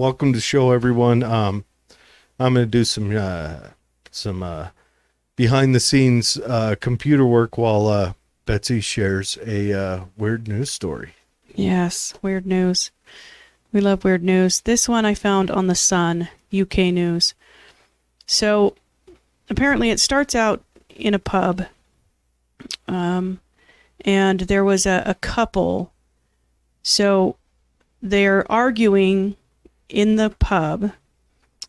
welcome to the show, everyone. I'm going to do some behind the scenes computer work while Betsy shares a weird news story. Yes, weird news. We love weird news. This one I found on the Sun, UK news. So apparently it starts out in a pub, and there was a couple. So they're arguing in the pub,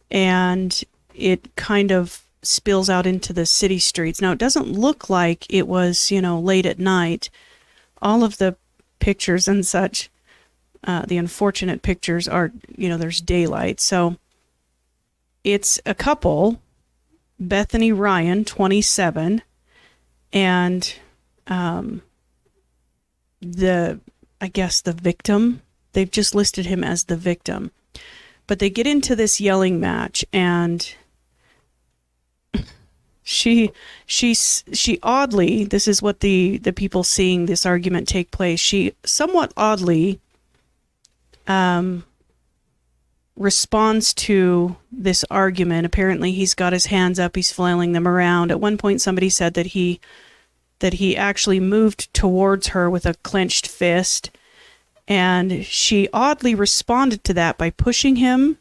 and it kind of spills out into the city streets. Now, it doesn't look like it was, late at night. All of the pictures and such, the unfortunate pictures are, there's daylight. So it's a couple, Bethany Ryan, 27, and the victim, they've just listed him as the victim. But they get into this yelling match, and she oddly, this is what the people seeing this argument take place, she somewhat oddly responds to this argument. Apparently he's got his hands up, he's flailing them around. At one point somebody said that he actually moved towards her with a clenched fist, and she oddly responded to that by pushing him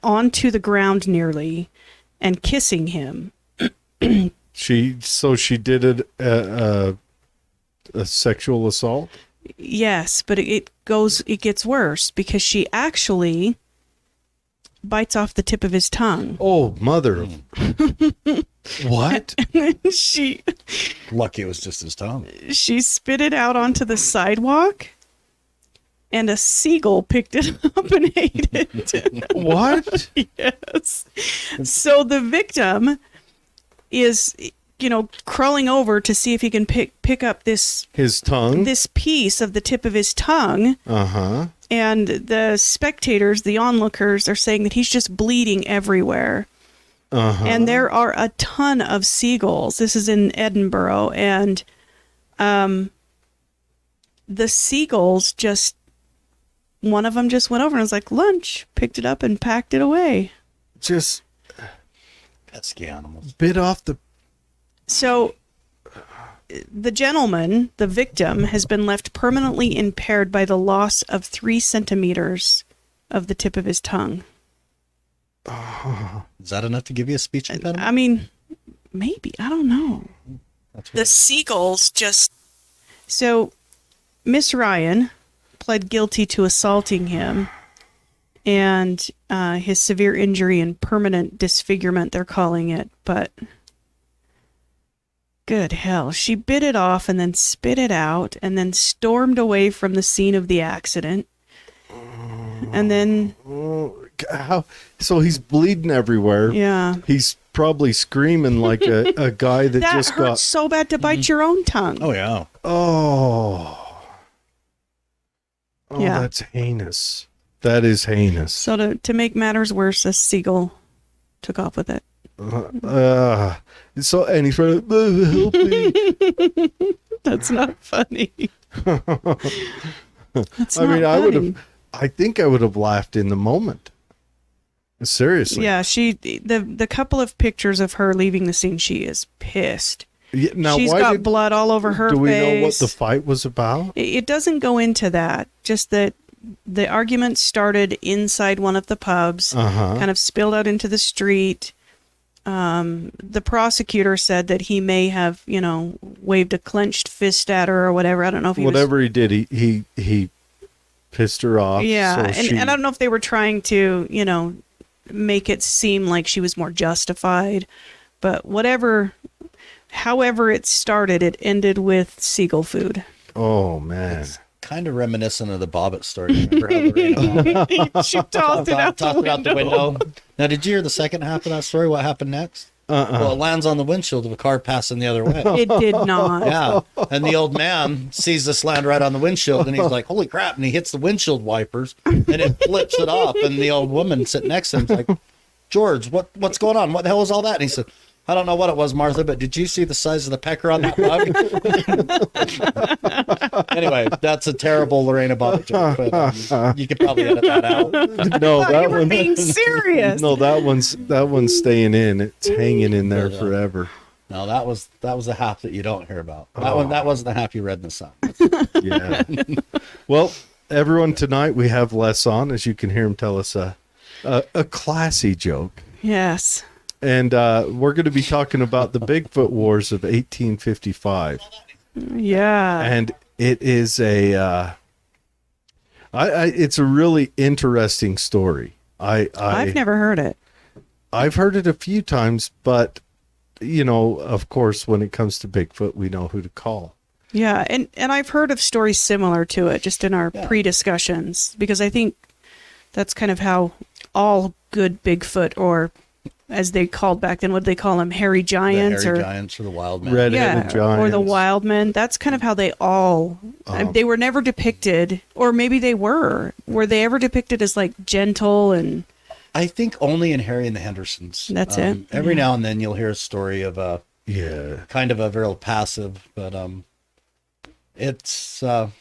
onto the ground nearly and kissing him. She did it a sexual assault? Yes, but it gets worse, because she actually bites off the tip of his tongue. Oh, mother. What? Lucky it was just his tongue. She spit it out onto the sidewalk, and a seagull picked it up and ate it. What? Yes. So the victim is, crawling over to see if he can pick up his tongue, this piece of the tip of his tongue. Uh-huh. And the spectators, the onlookers, are saying that he's just bleeding everywhere. Uh-huh. And there are a ton of seagulls. This is in Edinburgh, and the seagulls one of them just went over and was like, lunch, picked it up and packed it away. Just pesky animals. Bit off the... So the gentleman, the victim, has been left permanently impaired by the loss of 3 centimeters of the tip of his tongue. Is that enough to give you a speech impediment? I mean, maybe. I don't know. The seagulls just... So Miss Ryan pled guilty to assaulting him and his severe injury and permanent disfigurement, they're calling it. But good hell, she bit it off and then spit it out and then stormed away from the scene of the accident. And then... How? So he's bleeding everywhere. Yeah. He's probably screaming like a guy that just got... That hurts so bad to bite your own tongue. Oh, yeah. Oh, yeah. That's heinous. That is heinous. So to make matters worse, a seagull took off with it. So, and he's trying to help me. That's not funny. That's I not mean, funny. I think I would have laughed in the moment. Seriously. Yeah, the couple of pictures of her leaving the scene, she is pissed. Yeah, now, She's got blood all over her face. Do we know what the fight was about? It doesn't go into that. Just that the argument started inside one of the pubs, kind of spilled out into the street. The prosecutor said that he may have, waved a clenched fist at her or whatever. I don't know if he did, he pissed her off. Yeah, so and I don't know if they were trying to, make it seem like she was more justified, but however it started, it ended with seagull food. Oh, man. It's kind of reminiscent of the Bobbitt story. Remember how the rain She tossed it out the window. Now, did you hear the second half of that story? What happened next? Well, it lands on the windshield of a car passing the other way. It did not. Yeah. And the old man sees this land right on the windshield, and he's like, holy crap. And he hits the windshield wipers, and it flips it off. And the old woman sitting next to him is like, George, what's going on? What the hell is all that? And he said, I don't know what it was, Martha, but did you see the size of the pecker on that bug? Anyway, that's a terrible Lorena Bobbitt joke, but you could probably edit that out. No, I thought that you were one. being serious. No, that one's staying in. It's hanging in there forever. No, that was the half that you don't hear about. That wasn't the half you read in the Sun. Yeah. Well, everyone, tonight we have Les on, as you can hear him tell us a classy joke. Yes. And we're going to be talking about the Bigfoot Wars of 1855. Yeah. And it is it's a really interesting story. I've never heard it. I've heard it a few times, but of course, when it comes to Bigfoot, we know who to call. Yeah, and I've heard of stories similar to it just in our pre-discussions, because I think that's kind of how all good Bigfoot, or as they called back then, what did they call them, hairy giants, the hairy giants or the wild men. Red-headed giants. or the wild men. That's kind of how they all. They were never depicted, or maybe they were. Were they ever depicted as like gentle and? I think only in Harry and the Hendersons. That's it. Every now and then you'll hear a story of a kind of a real passive, but it's I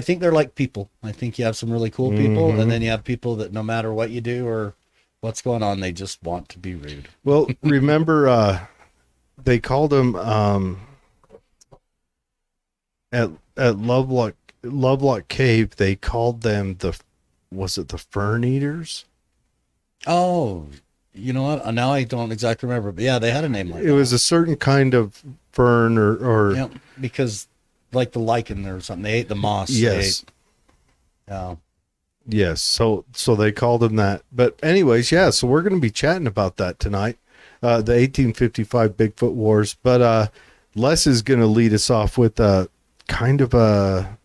think they're like people. I think you have some really cool people, and then you have people that no matter what you do or what's going on, they just want to be rude. Well, remember they called them at Lovelock Cave, they called them the Fern Eaters? Oh, you know what? Now I don't exactly remember, but yeah, they had a name like that. It was a certain kind of fern or yeah, because like the lichen or something, they ate the moss. Yes. Yeah. Yes. So they called them that. But anyways, so we're going to be chatting about that tonight, the 1855 Bigfoot Wars. But Les is going to lead us off with kind of a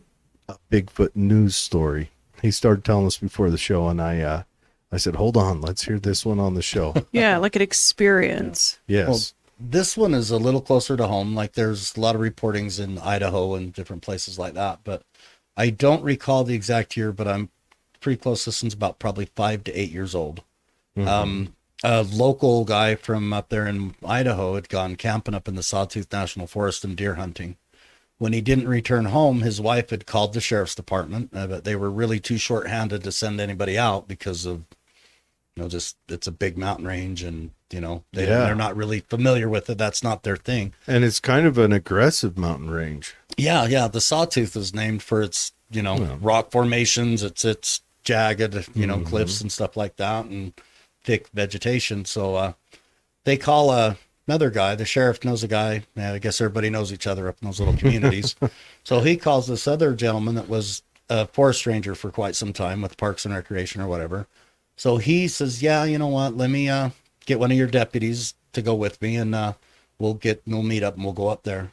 Bigfoot news story. He started telling us before the show, and I said, hold on, let's hear this one on the show. Yeah, like an experience. Yes. Well, this one is a little closer to home. Like there's a lot of reportings in Idaho and different places like that. But I don't recall the exact year, but I'm pretty close. This one's about probably 5 to 8 years old. A local guy from up there in Idaho had gone camping up in the Sawtooth National Forest and deer hunting. When he didn't return home, his wife had called the sheriff's department, but they were really too short-handed to send anybody out because of, just it's a big mountain range, and they're not really familiar with it. That's not their thing. And it's kind of an aggressive mountain range. Yeah. The Sawtooth is named for its, rock formations. It's jagged, cliffs and stuff like that, and thick vegetation. So they call another guy. The sheriff knows a guy. I guess everybody knows each other up in those little communities. So he calls this other gentleman that was a forest ranger for quite some time with Parks and Recreation or whatever. So he says, yeah, you know what? Let me get one of your deputies to go with me, and we'll meet up and we'll go up there.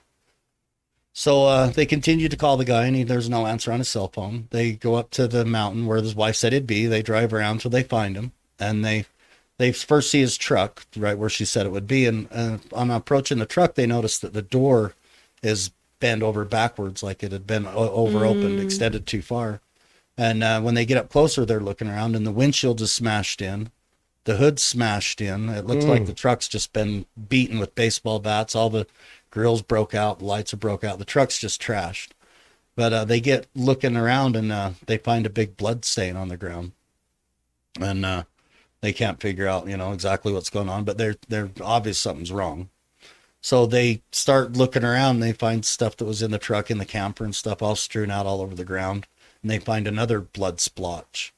So they continue to call the guy, and there's no answer on his cell phone. They go up to the mountain where his wife said it'd be. They drive around till they find him, and they first see his truck right where she said it would be. And on approaching the truck, they notice that the door is bent over backwards, like it had been opened, extended too far. And when they get up closer, they're looking around, and the windshield is smashed in. The hood's smashed in. It looks like the truck's just been beaten with baseball bats. All the grills broke out. The lights are broke out. The truck's just trashed. But they get looking around, and they find a big blood stain on the ground. And they can't figure out, exactly what's going on. But they're obvious something's wrong. So they start looking around. And they find stuff that was in the truck, in the camper and stuff, all strewn out all over the ground. And they find another blood splotch,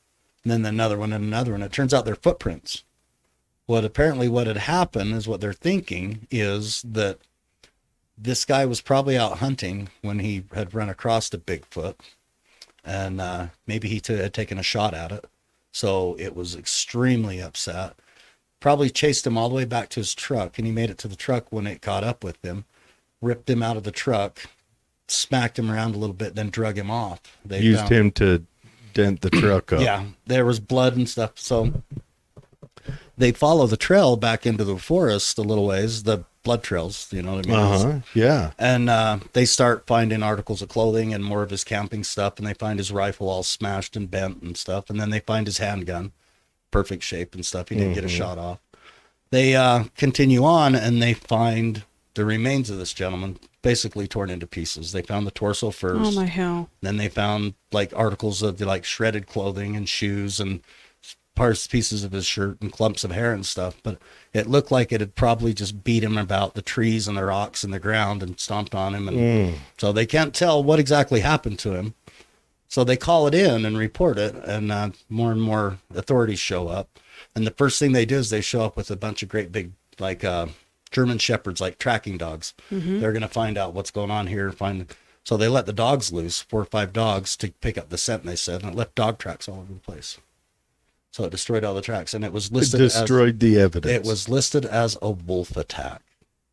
and then another one and another one. It turns out they're footprints. What had happened is, what they're thinking is that this guy was probably out hunting when he had run across a Bigfoot, and maybe he had taken a shot at it. So it was extremely upset. Probably chased him all the way back to his truck, and he made it to the truck when it caught up with him, ripped him out of the truck, smacked him around a little bit, then drug him off. They used him to dent the truck up. Yeah, there was blood and stuff. So they follow the trail back into the forest a little ways, the blood trails, you know what I mean? Yeah. And they start finding articles of clothing and more of his camping stuff, and they find his rifle all smashed and bent and stuff, and then they find his handgun, perfect shape and stuff. He didn't get a shot off. They continue on, and they find the remains of this gentleman basically torn into pieces. They found the torso first. Oh my hell. Then they found like articles of like shredded clothing and shoes and pieces of his shirt and clumps of hair and stuff. But it looked like it had probably just beat him about the trees and the rocks and the ground and stomped on him. And so they can't tell what exactly happened to him. So they call it in and report it, and more authorities show up. And the first thing they do is they show up with a bunch of great big, like German shepherds, like tracking dogs. They're going to find out what's going on here. So they let the dogs loose, 4 or 5 dogs, to pick up the scent, they said, and it left dog tracks all over the place. So it destroyed all the tracks, and it was listed the evidence. It was listed as a wolf attack.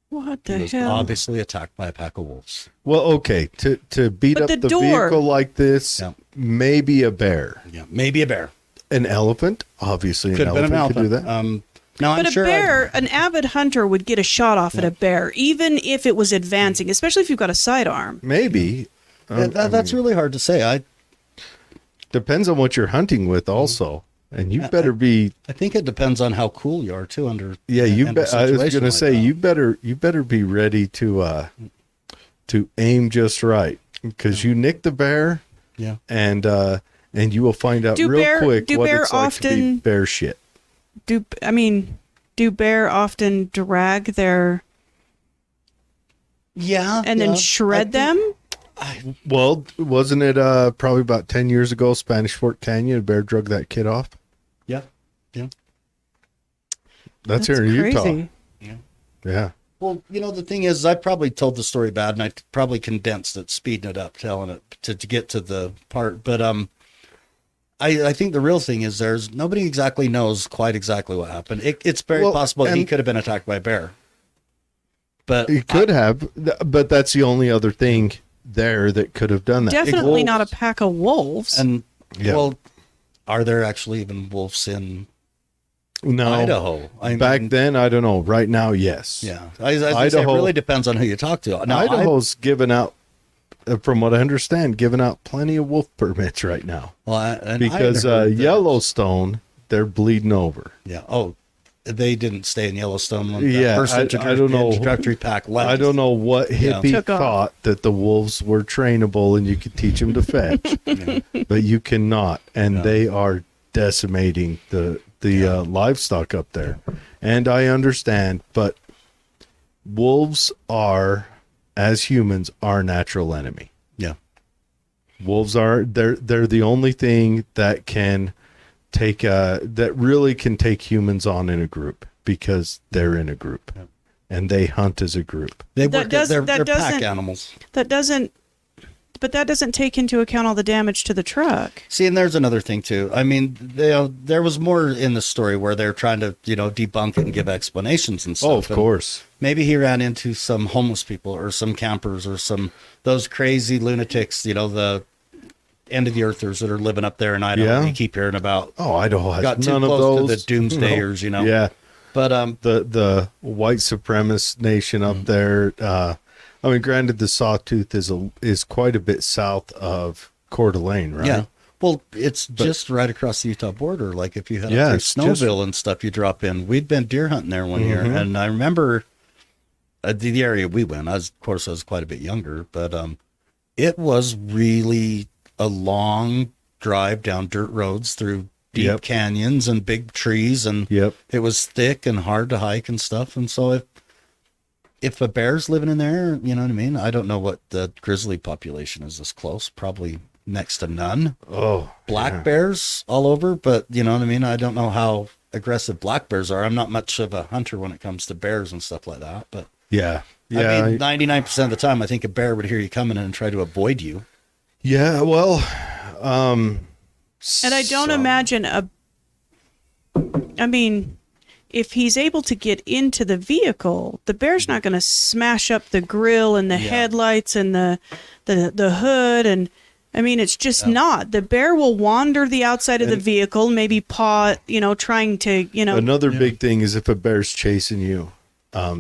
What He the was hell? obviously attacked by a pack of wolves. Well, okay, to beat But up the the door- vehicle like this, Yeah. maybe a bear, Yeah, maybe a bear. an elephant. Obviously, Could have been an could do elephant. that. Now I'm But a sure bear, an avid hunter would get a shot off at a bear, even if it was advancing, especially if you've got a sidearm. Maybe. that's really hard to say. Depends on what you're hunting with, also, and you better be. I think it depends on how cool you are too. Yeah, you under a bet. I was situation going to like say that. you better be ready to aim just right, because you nick the bear, Yeah. and you will find out Do real quick what bear it's like to be often- bear shit. Do bear often drag their Yeah. and then shred them? Well, wasn't it probably about 10 years ago, Spanish Fork Canyon, a bear drug that kid off? Yeah. Yeah. That's here in Utah. crazy. Yeah. Well, the thing is, I probably told the story bad, and I probably condensed it, speeding it up, telling it to get to the part. But I think the real thing is nobody exactly knows quite exactly what happened. It's very possible he could have been attacked by a bear. But He could have, but that's the only other thing there that could have done that. Definitely not a pack of wolves. And Yeah. well, are there actually even wolves in No. Idaho? Back then, I don't know. Right now, yes. Yeah. As I say, it really depends on who you talk to. Now, Idaho's given out, from what I understand, giving out plenty of wolf permits right now. Because Yellowstone, they're bleeding over. Yeah. Oh, they didn't stay in Yellowstone when Yeah, that first I don't know. introductory pack left. I don't know what hippie Took off. thought that the wolves were trainable and you could teach them to fetch, but you cannot, and they are decimating the livestock up there. And I understand, but wolves are, as humans, our natural enemy. Yeah. Wolves are they're the only thing that can take that really can take humans on in a group, because they're in a group and they hunt as a group. They That work. does- They're that pack doesn't- animals. But that doesn't take into account all the damage to the truck. See, and there's another thing too. I mean, there was more in the story where they're trying to, debunk it and give explanations and stuff. Oh, of And course. maybe he ran into some homeless people or some campers or those crazy lunatics, the end of the earthers that are living up there in Idaho. Yeah. You keep hearing about. Oh, Idaho has Got too none of close those. to the doomsdayers, Yeah. But The white supremacist nation up there. I mean, granted, the Sawtooth is quite a bit south of Coeur d'Alene, right? yeah. Well, it's just right across the Utah border. Like if you head Yeah, up it's through Snowville and stuff, you drop in. We'd been deer hunting there one year, and I remember the area we went. Of course, I was quite a bit younger, but it was really a long drive down dirt roads through deep canyons and big trees, and it was thick and hard to hike and stuff. And so if a bear's living in there, you know what I mean? I don't know what the grizzly population is this close. Probably next to none. Oh, Black bears all over, but you know what I mean? I don't know how aggressive black bears are. I'm not much of a hunter when it comes to bears and stuff like that, but yeah. I mean, 99% of the time, I think a bear would hear you coming and try to avoid you. Yeah, well, And I don't imagine if he's able to get into the vehicle, the bear's not going to smash up the grill and the headlights and the hood. And I mean, it's just not. The bear will wander the outside of the vehicle, maybe paw, trying to, Another big thing is if a bear's chasing you,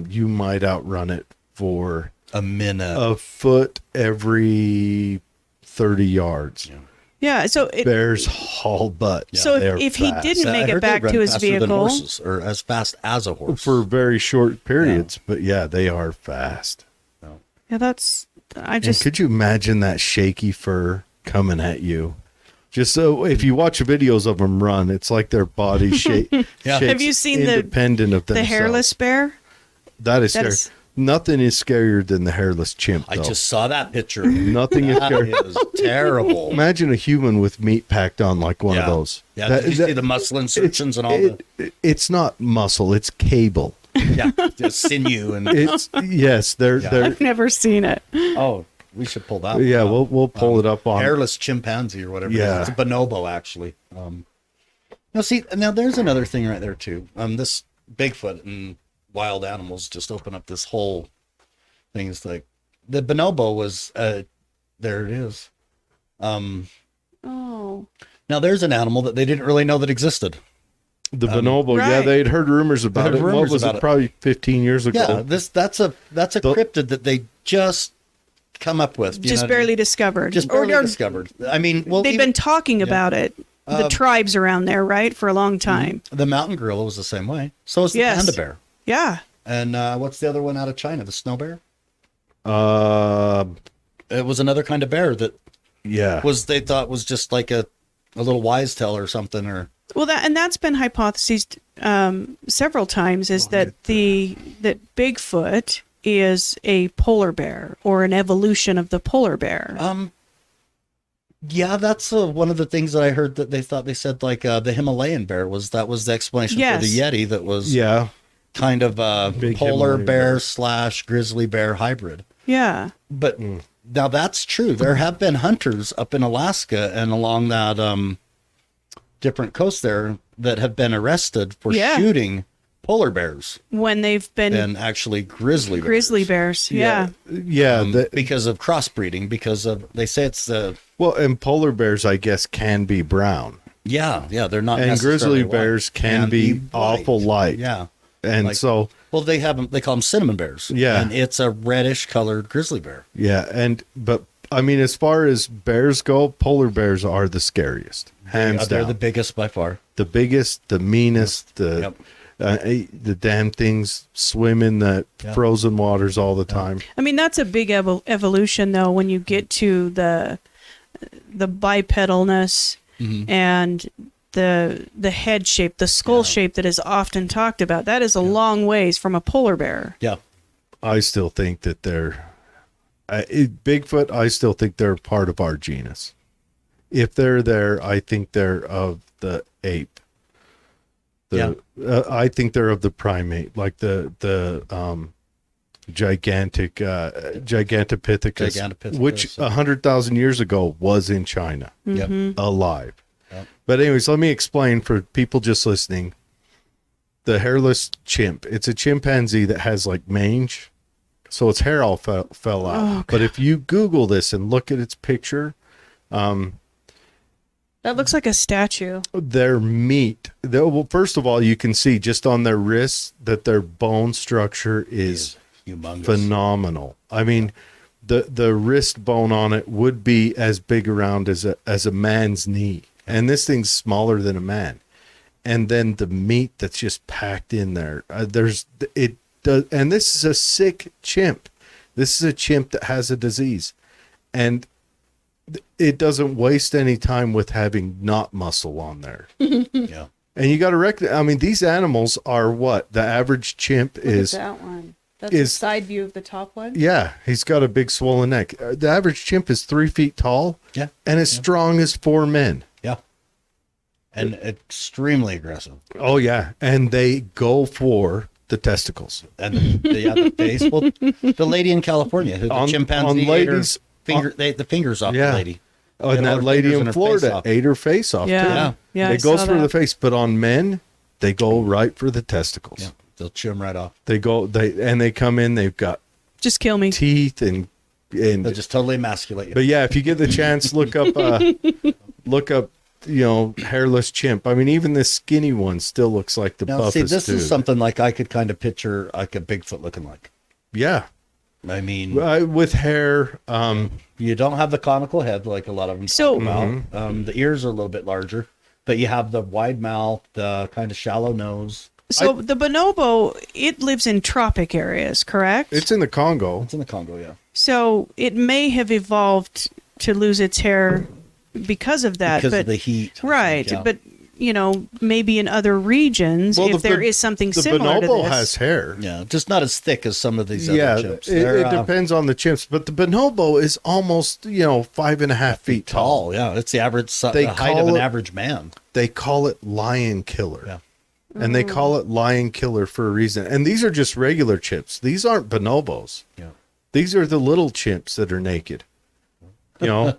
you might outrun it for A minute. a foot every 30 yards. Yeah. So Bears haul butt. So They are if he fast. didn't I make it heard they back run to his faster than vehicle, horses, or as fast as a horse. for very short periods, but yeah, they are fast. yeah, that's I And just could you imagine that shaky fur coming at you? Just so if you watch videos of them run, it's like their body shape. Yeah. Have you seen the independent of the themselves. hairless bear. That is that scary. is- Nothing is scarier than the hairless chimp. I Though. just saw that picture. Nothing is That scary. is terrible. Imagine a human with meat packed on like one of those. Yeah, That- did you that- see the muscle insertions and all it's not muscle, it's cable. just sinew and It's yes, they're I've never seen it. oh, we should pull that. yeah, one up. we'll pull it up on hairless chimpanzee or whatever. Yeah. It's a bonobo actually. Now see, now there's another thing right there too. This Bigfoot and wild animals just open up this whole thing. It's like the bonobo was there it is. Oh. Now there's an animal that they didn't really know that existed. the bonobo. Yeah, Right. they'd heard rumors about heard it. What rumors was about it? it. Probably 15 years ago. Yeah, that's a cryptid that they just come up with. you Just know, barely discovered. just barely or discovered. I mean, well, they've even been talking about it. The tribes around there, right, for a long time. the mountain gorilla was the same way. So is the Yes. panda bear. Yeah. And what's the other one out of China? The snow bear. Uh, It was another kind of bear that yeah. they thought was just like a little wise tale or something. Or Well, that's been hypothesized several times. Is that that Bigfoot is a polar bear or an evolution of the polar bear? yeah, that's one of the things that I heard that they said like the Himalayan bear was the explanation Yes. for the Yeti that was Yeah. kind of a Big polar Himalayan bear bear. / grizzly bear hybrid. Yeah. But now that's true. There have been hunters up in Alaska and along that different coast there that have been arrested for Yeah. shooting polar bears When they've been and actually grizzly bears. grizzly bears. Yeah. Yeah. Because of crossbreeding, because of they say it's the well, and polar bears, I guess, can be brown. yeah, they're not And necessarily grizzly white. bears can be white. awful light. Yeah. And Like- so, Well, they call them cinnamon bears. Yeah. And it's a reddish colored grizzly bear. yeah. But I mean, as far as bears go, polar bears are the scariest. Hands They're down. the biggest by far. The biggest, the meanest, the damn things swim in the frozen waters all the time. I mean, that's a big evolution, though, when you get to the bipedalness and the head shape, the skull shape that is often talked about. That is a long ways from a polar bear. Yeah. I still think that Bigfoot, I still think they're part of our genus. If they're there, I think they're of the ape. I think they're of the primate, like the Gigantopithecus, Gigantopithecus, which 100,000 years ago was in China, alive. Yep. But anyways, let me explain for people just listening. The hairless chimp. It's a chimpanzee that has like mange, so its hair all fell out. Oh, but if you Google this and look at its picture, That looks like a statue. their meat. Well, first of all, you can see just on their wrists that their bone structure is Humongous. phenomenal. I mean, the wrist bone on it would be as big around as a man's knee, and this thing's smaller than a man. And then the meat that's just packed in there. And this is a sick chimp. This is a chimp that has a disease, and it doesn't waste any time with having not muscle on there. Yeah. And you got to recognize, I mean, these animals are what the average chimp is. that one. That's is- the side view of the top one. Yeah, he's got a big swollen neck. The average chimp is 3 feet tall Yeah. and as strong as 4 men. Yeah. And extremely aggressive. Oh, yeah. And they go for the testicles. And the face. Well, the lady in California, who the On chimpanzee ate ladies- they ate the fingers off Yeah. the lady. Oh, and Ate all that her lady fingers in and her face Florida off. ate her face off, Yeah. too. Yeah. Yeah. I It goes saw for that. the face, but on men, they go right for the testicles. Yeah. They'll chew them right off. They come in, they've got Just kill me. teeth and They'll just totally emasculate you. but yeah, if you get the chance, look up hairless chimp. I mean, even this skinny one still looks like the Now, buffest see, this dude. is something like I could kind of picture like a Bigfoot looking like. Yeah. I mean, with hair. you don't have the conical head like a lot of them So- talk about. The ears are a little bit larger, but you have the wide mouth, the kind of shallow nose. So the bonobo, it lives in tropic areas, correct? It's in the Congo. It's in the Congo, yeah. So it may have evolved to lose its hair because of that. Because but, of the heat. I Right. think, yeah. But, maybe in other regions, Well, if there is something the similar to bonobo this. has hair. Yeah, just not as thick as some of these Yeah, other chimps. it depends on the chimps, but the bonobo is almost 5.5 feet tall. tall. Yeah, it's the average They the height of call an it- average man. They call it lion killer. Yeah. And they call it lion killer for a reason. And these are just regular chimps. These aren't bonobos. Yeah. These are the little chimps that are naked. But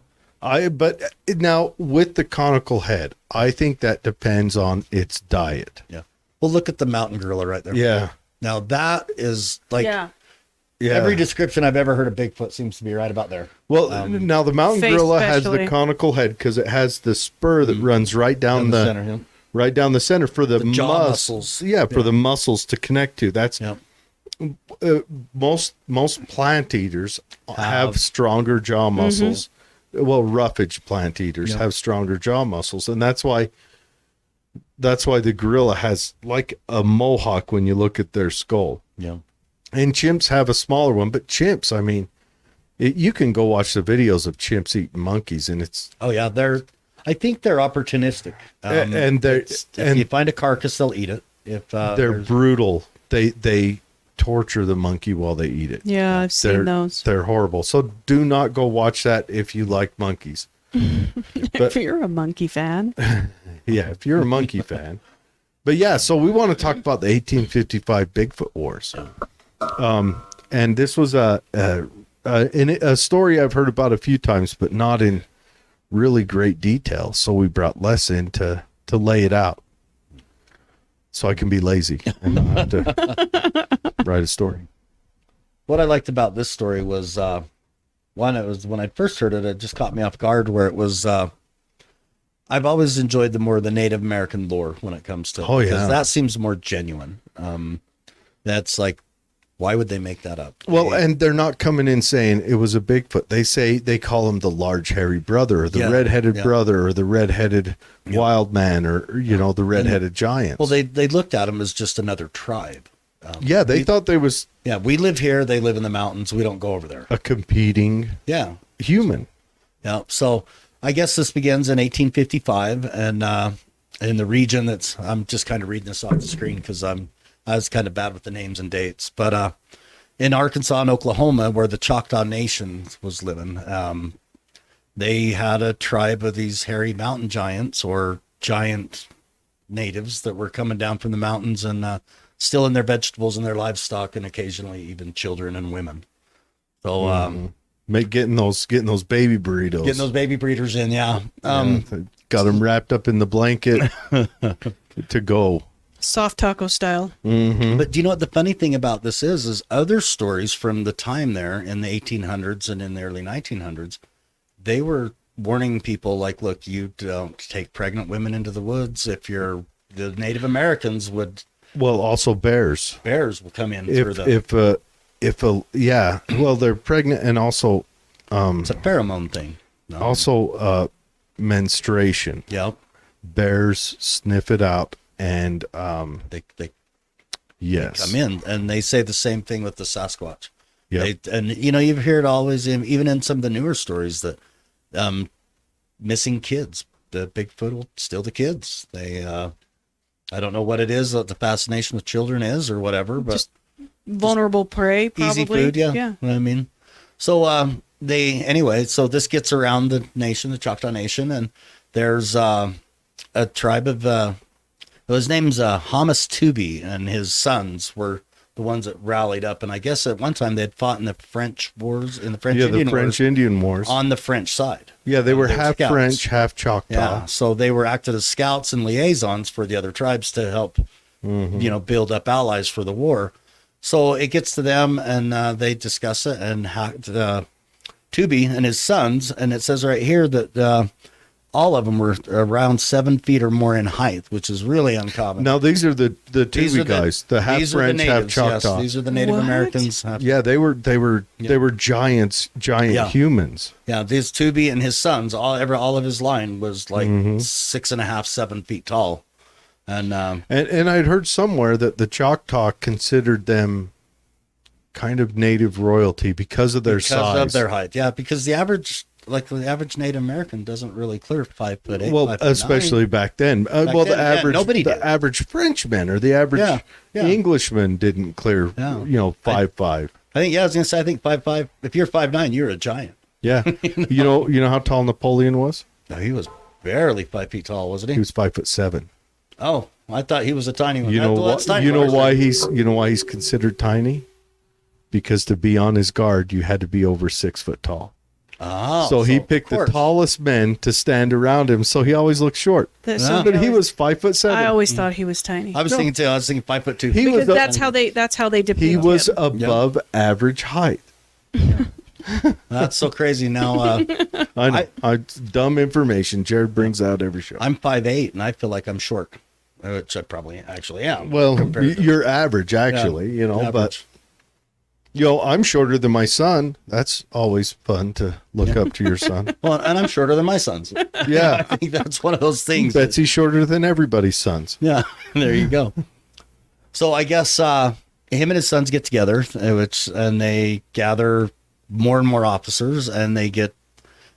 now with the conical head, I think that depends on its diet. Yeah. Well, look at the mountain gorilla right there. Yeah. Now that is like yeah. Yeah. every description I've ever heard of Bigfoot seems to be right about there. Well, now the mountain Face gorilla has the especially. conical head because it has the spur that runs right down In the center, yeah. right down the center for the, jaw muscles. muscles. Yeah, for the muscles to connect to. That's Yeah. most plant eaters have Have. stronger jaw muscles. Well, roughage plant eaters Yeah. have stronger jaw muscles, and that's why the gorilla has like a mohawk when you look at their skull. Yeah. And chimps have a smaller one, but chimps, I mean, you can go watch the videos of chimps eating monkeys, and it's Oh yeah, I think they're opportunistic. and they're If you find a carcass, they'll eat it. If they're there's- brutal. They torture the monkey while they eat it. Yeah, I've They're seen those. they're horrible. So do not go watch that if you like monkeys. If you're a monkey fan. Yeah, if you're a monkey fan. But yeah, so we want to talk about the 1855 Bigfoot Wars. And this was a story I've heard about a few times, but not in really great detail. So we brought Les in to lay it out, so I can be lazy and not have to write a story. What I liked about this story was one. It was when I first heard it, it just caught me off guard. Where it was, I've always enjoyed the Native American lore when it comes to. Oh, yeah. because that seems more genuine. That's like, why would they make that up? Well, and they're not coming in saying it was a Bigfoot. They call him the large hairy brother, or the Yeah, redheaded yeah. brother, or the redheaded wild man, or the redheaded giants. Well, they looked at them as just another tribe. yeah, they thought they was Yeah, we live here. They live in the mountains. We don't go over there. a competing Yeah. human. Yeah. So I guess this begins in 1855, and in the region I'm just kind of reading this off the screen because I was kind of bad with the names and dates. But in Arkansas and Oklahoma, where the Choctaw Nation was living, they had a tribe of these hairy mountain giants or giant natives that were coming down from the mountains and stealing their vegetables and their livestock, and occasionally even children and women. So Getting those baby burritos. getting those baby breeders in, yeah. Got them wrapped up in the blanket to go. Soft taco style. But do you know what the funny thing about this is other stories from the time there in the 1800s and in the early 1900s, they were warning people like, look, you don't take pregnant women into the woods. The Native Americans Well, also bears. bears will come in through They're pregnant, and also it's a pheromone thing. No. menstruation. Yep. Bears sniff it out, and They yes, come in, and they say the same thing with the Sasquatch. Yep. And you hear it always, even in some of the newer stories, that missing kids, the Bigfoot will steal the kids. They, I don't know what it is that the fascination with children is or whatever, but Just vulnerable prey, probably. easy food. Yeah. Yeah. You know what I mean? So, so this gets around the nation, the Choctaw Nation, and there's a tribe of, his name's Hamas Tubi, and his sons were the ones that rallied up. And I guess at one time they had fought in the French wars, in the French the Indian French Wars, Indian Wars. on the French side. Yeah, they were They were half scouts. French, half Choctaw. Yeah. So they were acted as scouts and liaisons for the other tribes to help, build up allies for the war. So it gets to them, and they discuss it, and Tubi and his sons, and it says right here that all of them were around 7 feet or more in height, which is really uncommon. Now these are the Tubi guys, the half these are the French, half natives, Choctaw. Yes, these are the Native What? Americans. Yeah, they were giant Yeah. humans. Yeah, this Tubi and his sons, all of his line was like Mm-hmm. 6.5, 7 feet tall, and And I'd heard somewhere that the Choctaw considered them kind of native royalty because of their because size. of their height. Yeah, because the average Native American doesn't really clear 5'8". Well, 5'9". especially back then. Well, then, the yeah, average nobody the did. average Frenchman or the average Yeah, yeah. Englishman didn't clear, Yeah. 5'5". I think, yeah, I was gonna say, I think 5'5". If you're 5'9", you're a giant. Yeah. You know how tall Napoleon was? No, he was barely 5 feet tall, wasn't he? He was 5'7". Oh, I thought he was a tiny one. You know what? That's tiny You know ones. why he's considered tiny? Because to be on his guard, you had to be over 6 foot tall. Oh, So he of picked the course. tallest men to stand around him, so he always looked short. That- Yeah. But he was 5'7". I always thought he was tiny. I was thinking too. I was thinking 5'2". He Because was that's how they depict he was him. above average height. That's so crazy. Now I know. Dumb information. Jared brings out every show. I'm 5'8", and I feel like I'm short, which I probably actually am. Well, compared to- you're average, actually, Yeah, but average. I'm shorter than my son. That's always fun to look up to your son. Well, and I'm shorter than my sons. Yeah. I think that's one of those things. Betsy's shorter than everybody's sons. Yeah, there you go. So I guess him and his sons get together, and they gather more and more officers, and they get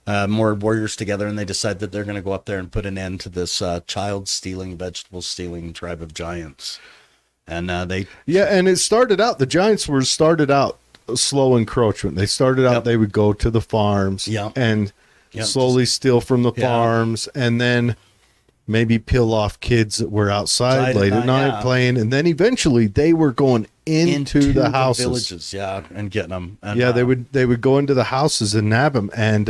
more warriors together, and they decide that they're going to go up there and put an end to this child stealing, vegetable stealing tribe of giants. And they Yeah, and the Giants started out slow encroachment. They started out, Yep. they would go to the farms Yep. and Yep, slowly steal from the Yeah. farms, and then maybe peel off kids that were outside late at night yeah. playing, and then eventually they were going into the houses. villages, yeah, and getting them. And, Yeah, they would go into the houses and nab them, and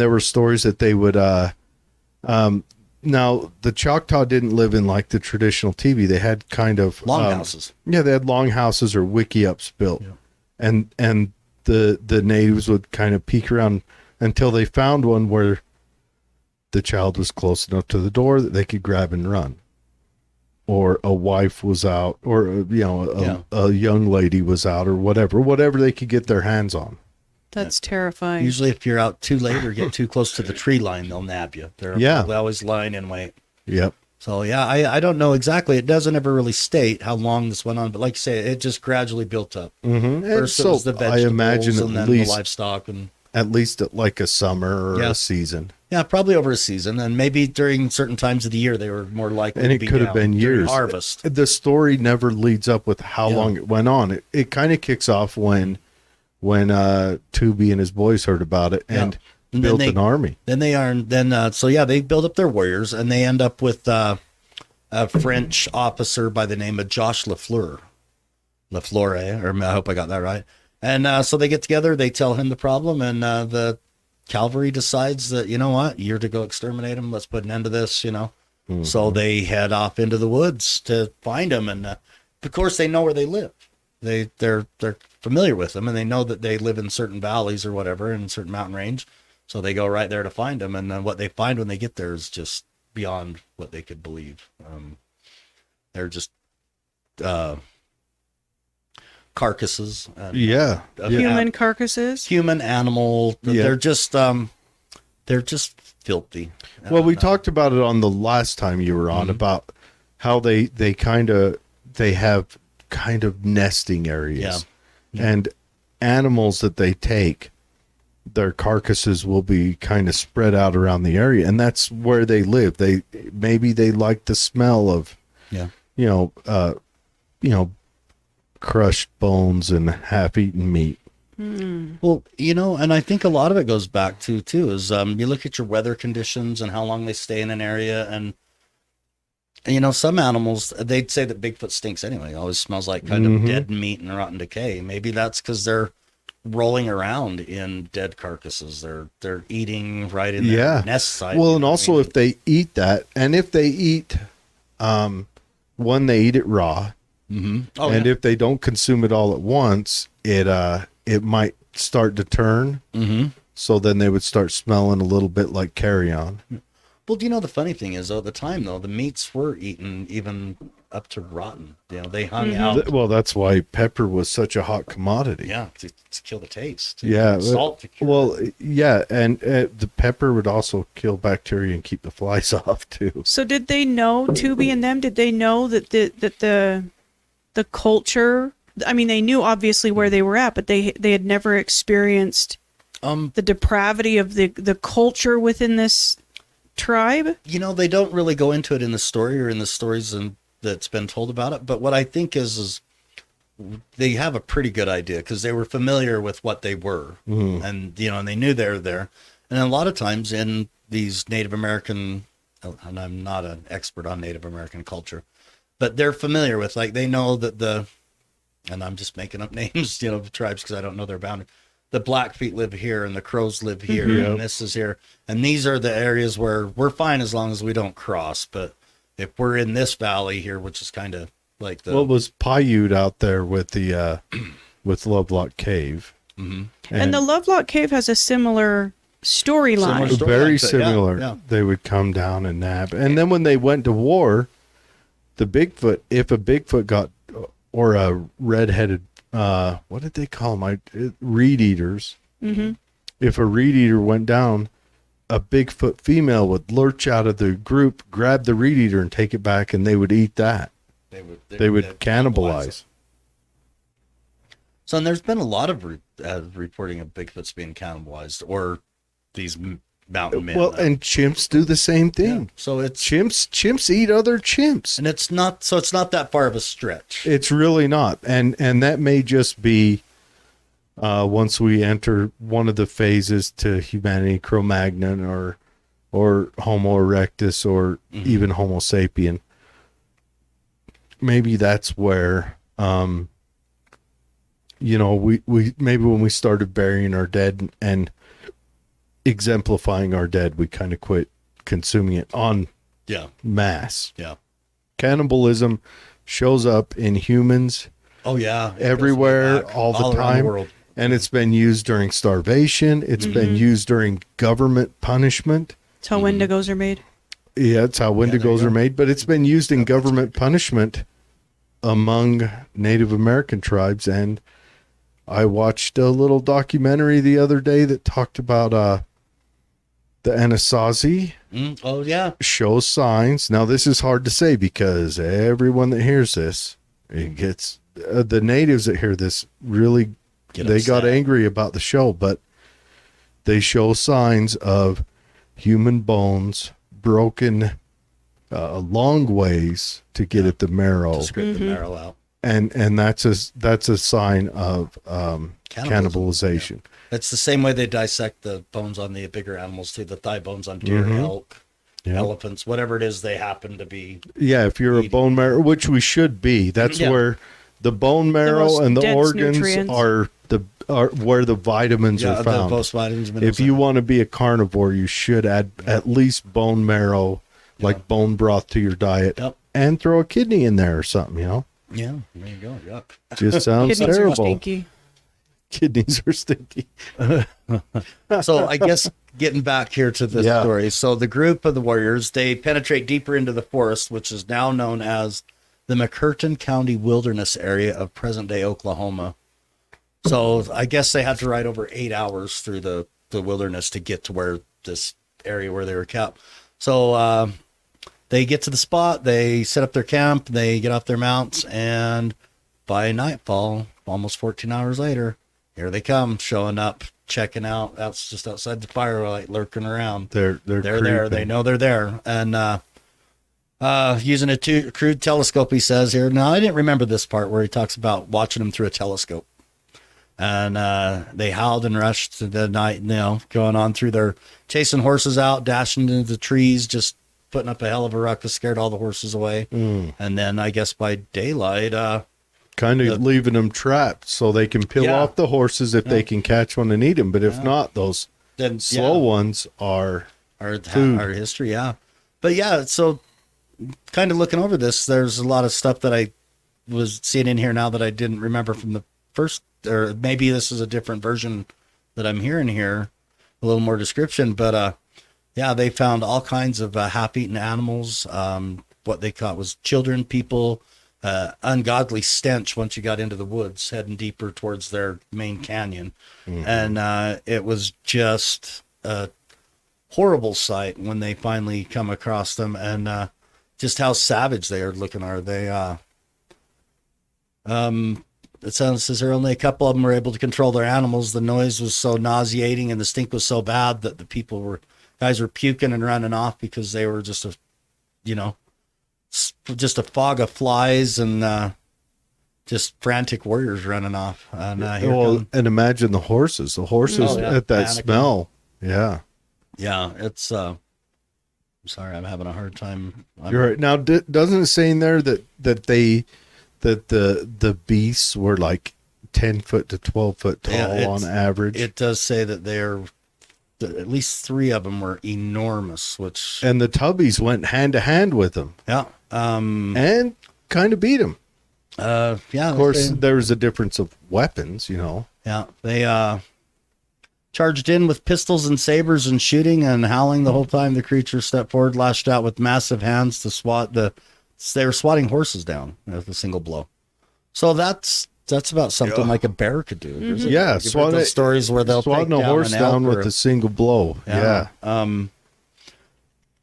there were stories that they would. Now the Choctaw didn't live in like the traditional TV. They had kind of longhouses. Yeah, they had long houses or wickiups built, and the natives would kind of peek around until they found one where the child was close enough to the door that they could grab and run, or a wife was out, or a young lady was out, or whatever they could get their hands on. That's terrifying. Usually, if you're out too late or get too close to the tree line, they'll nab you. They're always lying in wait. Yep. So yeah, I don't know exactly. It doesn't ever really state how long this went on, but like you say, it just gradually built up. Mm-hmm. First it was the I vegetables, imagine and then the livestock, and at least at like a summer or Yeah. a season. yeah, probably over a season, and maybe during certain times of the year they were more likely. And to it be could have down been during years. harvest. The story never leads up with how Yeah. long it went on. It kind of kicks off when Tubi and his boys heard about it and And built then an army. Then they build up their warriors, and they end up with a French officer by the name of Josh LeFleur, or I hope I got that right. And so they get together, they tell him the problem, and the cavalry decides that, you know what, you're to go exterminate him. Let's put an end to this, Mm-hmm. So they head off into the woods to find him, and of course they know where they live. They're familiar with them, and they know that they live in certain valleys or whatever, in certain mountain range. So they go right there to find them, and then what they find when they get there is just beyond what they could believe. They're just carcasses. And, Yeah. of Human carcasses. human, animal. Yeah. They're just filthy. Well, we talked about it on the last time you were on about how they have kind of nesting areas, and animals that they take, their carcasses will be kind of spread out around the area, and that's where they live. They like the smell of crushed bones and half-eaten meat. Well, and I think a lot of it goes back to too is you look at your weather conditions and how long they stay in an area, and some animals, they'd say that Bigfoot stinks anyway. It always smells like kind of dead meat and rotten decay. Maybe that's because they're rolling around in dead carcasses. They're eating right in their nest site. Well, and also if they eat that, and if they eat, they eat it raw. Mm-hmm. Oh, And yeah. if they don't consume it all at once, it might start to turn. Mm-hmm. So then they would start smelling a little bit like carrion. Well, do you know the funny thing is, though, at the time, though, the meats were eaten even up to rotten. You know, they hung out. Well, that's why pepper was such a hot commodity. Yeah, to kill the taste. Yeah. Salt to cure. Well, yeah, and the pepper would also kill bacteria and keep the flies off too. So did they know, Tubi and them, did they know that the culture, I mean, they knew obviously where they were at, but they had never experienced the depravity of the culture within this tribe? You know, they don't really go into it in the story or in the stories that's been told about it. But what I think is they have a pretty good idea because they were familiar with what they were, and and they knew they were there. And a lot of times in these Native American, and I'm not an expert on Native American culture, but they're familiar with, like, they know that and I'm just making up names, of tribes because I don't know their boundary. The Blackfeet live here and the Crows live here and this is here. And these are the areas where we're fine as long as we don't cross. But if we're in this valley here, which is kind of like What was Paiute out there with the with Lovelock Cave? Mm-hmm. And the Lovelock Cave has a similar storyline. Very similar. Yeah. They would come down and nap. And then when they went to war, if a Bigfoot got, or a red-headed, what did they call them? Reed eaters. Mm-hmm. If a reed eater went down, a Bigfoot female would lurch out of the group, grab the reed eater, and take it back, and they would eat that. They would cannibalize. So, and there's been a lot of reporting of Bigfoots being cannibalized, or these mountain men. Well, and chimps do the same thing. Yeah. So it's chimps eat other chimps, and it's not that far of a stretch. It's really not, and that may just be once we enter one of the phases to humanity, Cro-Magnon or Homo erectus, or even Homo sapien. Maybe that's where we maybe when we started burying our dead and exemplifying our dead, we kind of quit consuming it on mass. Yeah. Cannibalism shows up in humans. Oh yeah. Everywhere, all the time. The world. And it's been used during starvation. It's been used during government punishment. It's how Wendigos are made. Yeah, it's how Wendigos are made, but it's been used in government punishment among Native American tribes. And I watched a little documentary the other day that talked about the Anasazi. Oh, yeah. Shows signs. Now, this is hard to say because everyone that hears this, it gets the natives that hear this really got angry about the show, but they show signs of human bones broken long ways to get at the marrow, to scrape the marrow out, and that's a sign of cannibalization. It's the same way they dissect the bones on the bigger animals too, the thigh bones on deer, elk, elephants, whatever it is they happen to be. Yeah, if you're a bone marrow, which we should be, that's where the bone marrow and the organs are where the vitamins are found. Vitamins, if you want to be a carnivore, you should add at least bone marrow, like bone broth, to your diet, and throw a kidney in there or something. Yeah, there you go. Yuck. Just sounds Kidneys terrible. Are stinky. Kidneys are stinky. So I guess getting back here to this story. So the group of the warriors, they penetrate deeper into the forest, which is now known as the McCurtain County Wilderness area of present-day Oklahoma. So I guess they had to ride over 8 hours through the wilderness to get to where this area where they were camped. So they get to the spot, they set up their camp, they get off their mounts, and by nightfall, almost 14 hours later, here they come, showing up, checking out. That's just outside the firelight, lurking around. They're there. They know they're there, and using a crude telescope, he says here. Now, I didn't remember this part where he talks about watching them through a telescope. And they howled and rushed to the night, going on through their chasing horses out, dashing into the trees, just putting up a hell of a ruckus, scared all the horses away. And then I guess by daylight, kind of leaving them trapped so they can peel off the horses if they can catch one and eat them. But if not, those slow ones are history. Yeah. But so kind of looking over this, there's a lot of stuff that I was seeing in here now that I didn't remember from the first, or maybe this is a different version that I'm hearing here. a little more description. But yeah, they found all kinds of half-eaten animals. What they caught was children, people, ungodly stench once you got into the woods, heading deeper towards their main canyon. And it was just a horrible sight when they finally come across them, and just how savage they are looking. Are they? It says here only a couple of them were able to control their animals. The noise was so nauseating and the stink was so bad that the guys were puking and running off because they were just just a fog of flies and just frantic warriors running off. And and imagine the horses. The horses at that panicking. smell. Yeah. Yeah, it's. I'm sorry, I'm having a hard time. You're right. Now, doesn't it say in there that the beasts were like 10 foot to 12 foot tall on average? It does say that at least 3 of them were enormous, and the tubbies went hand to hand with them. Yeah. And kind of beat them. Yeah. Of course, there's a difference of weapons, Yeah. They charged in with pistols and sabers and shooting and howling the whole time. The creature stepped forward, lashed out with massive hands to swat they were swatting horses down with a single blow. So that's about something like a bear could do. Yeah, swatting stories where they'll swatting a horse down with a single blow. Yeah.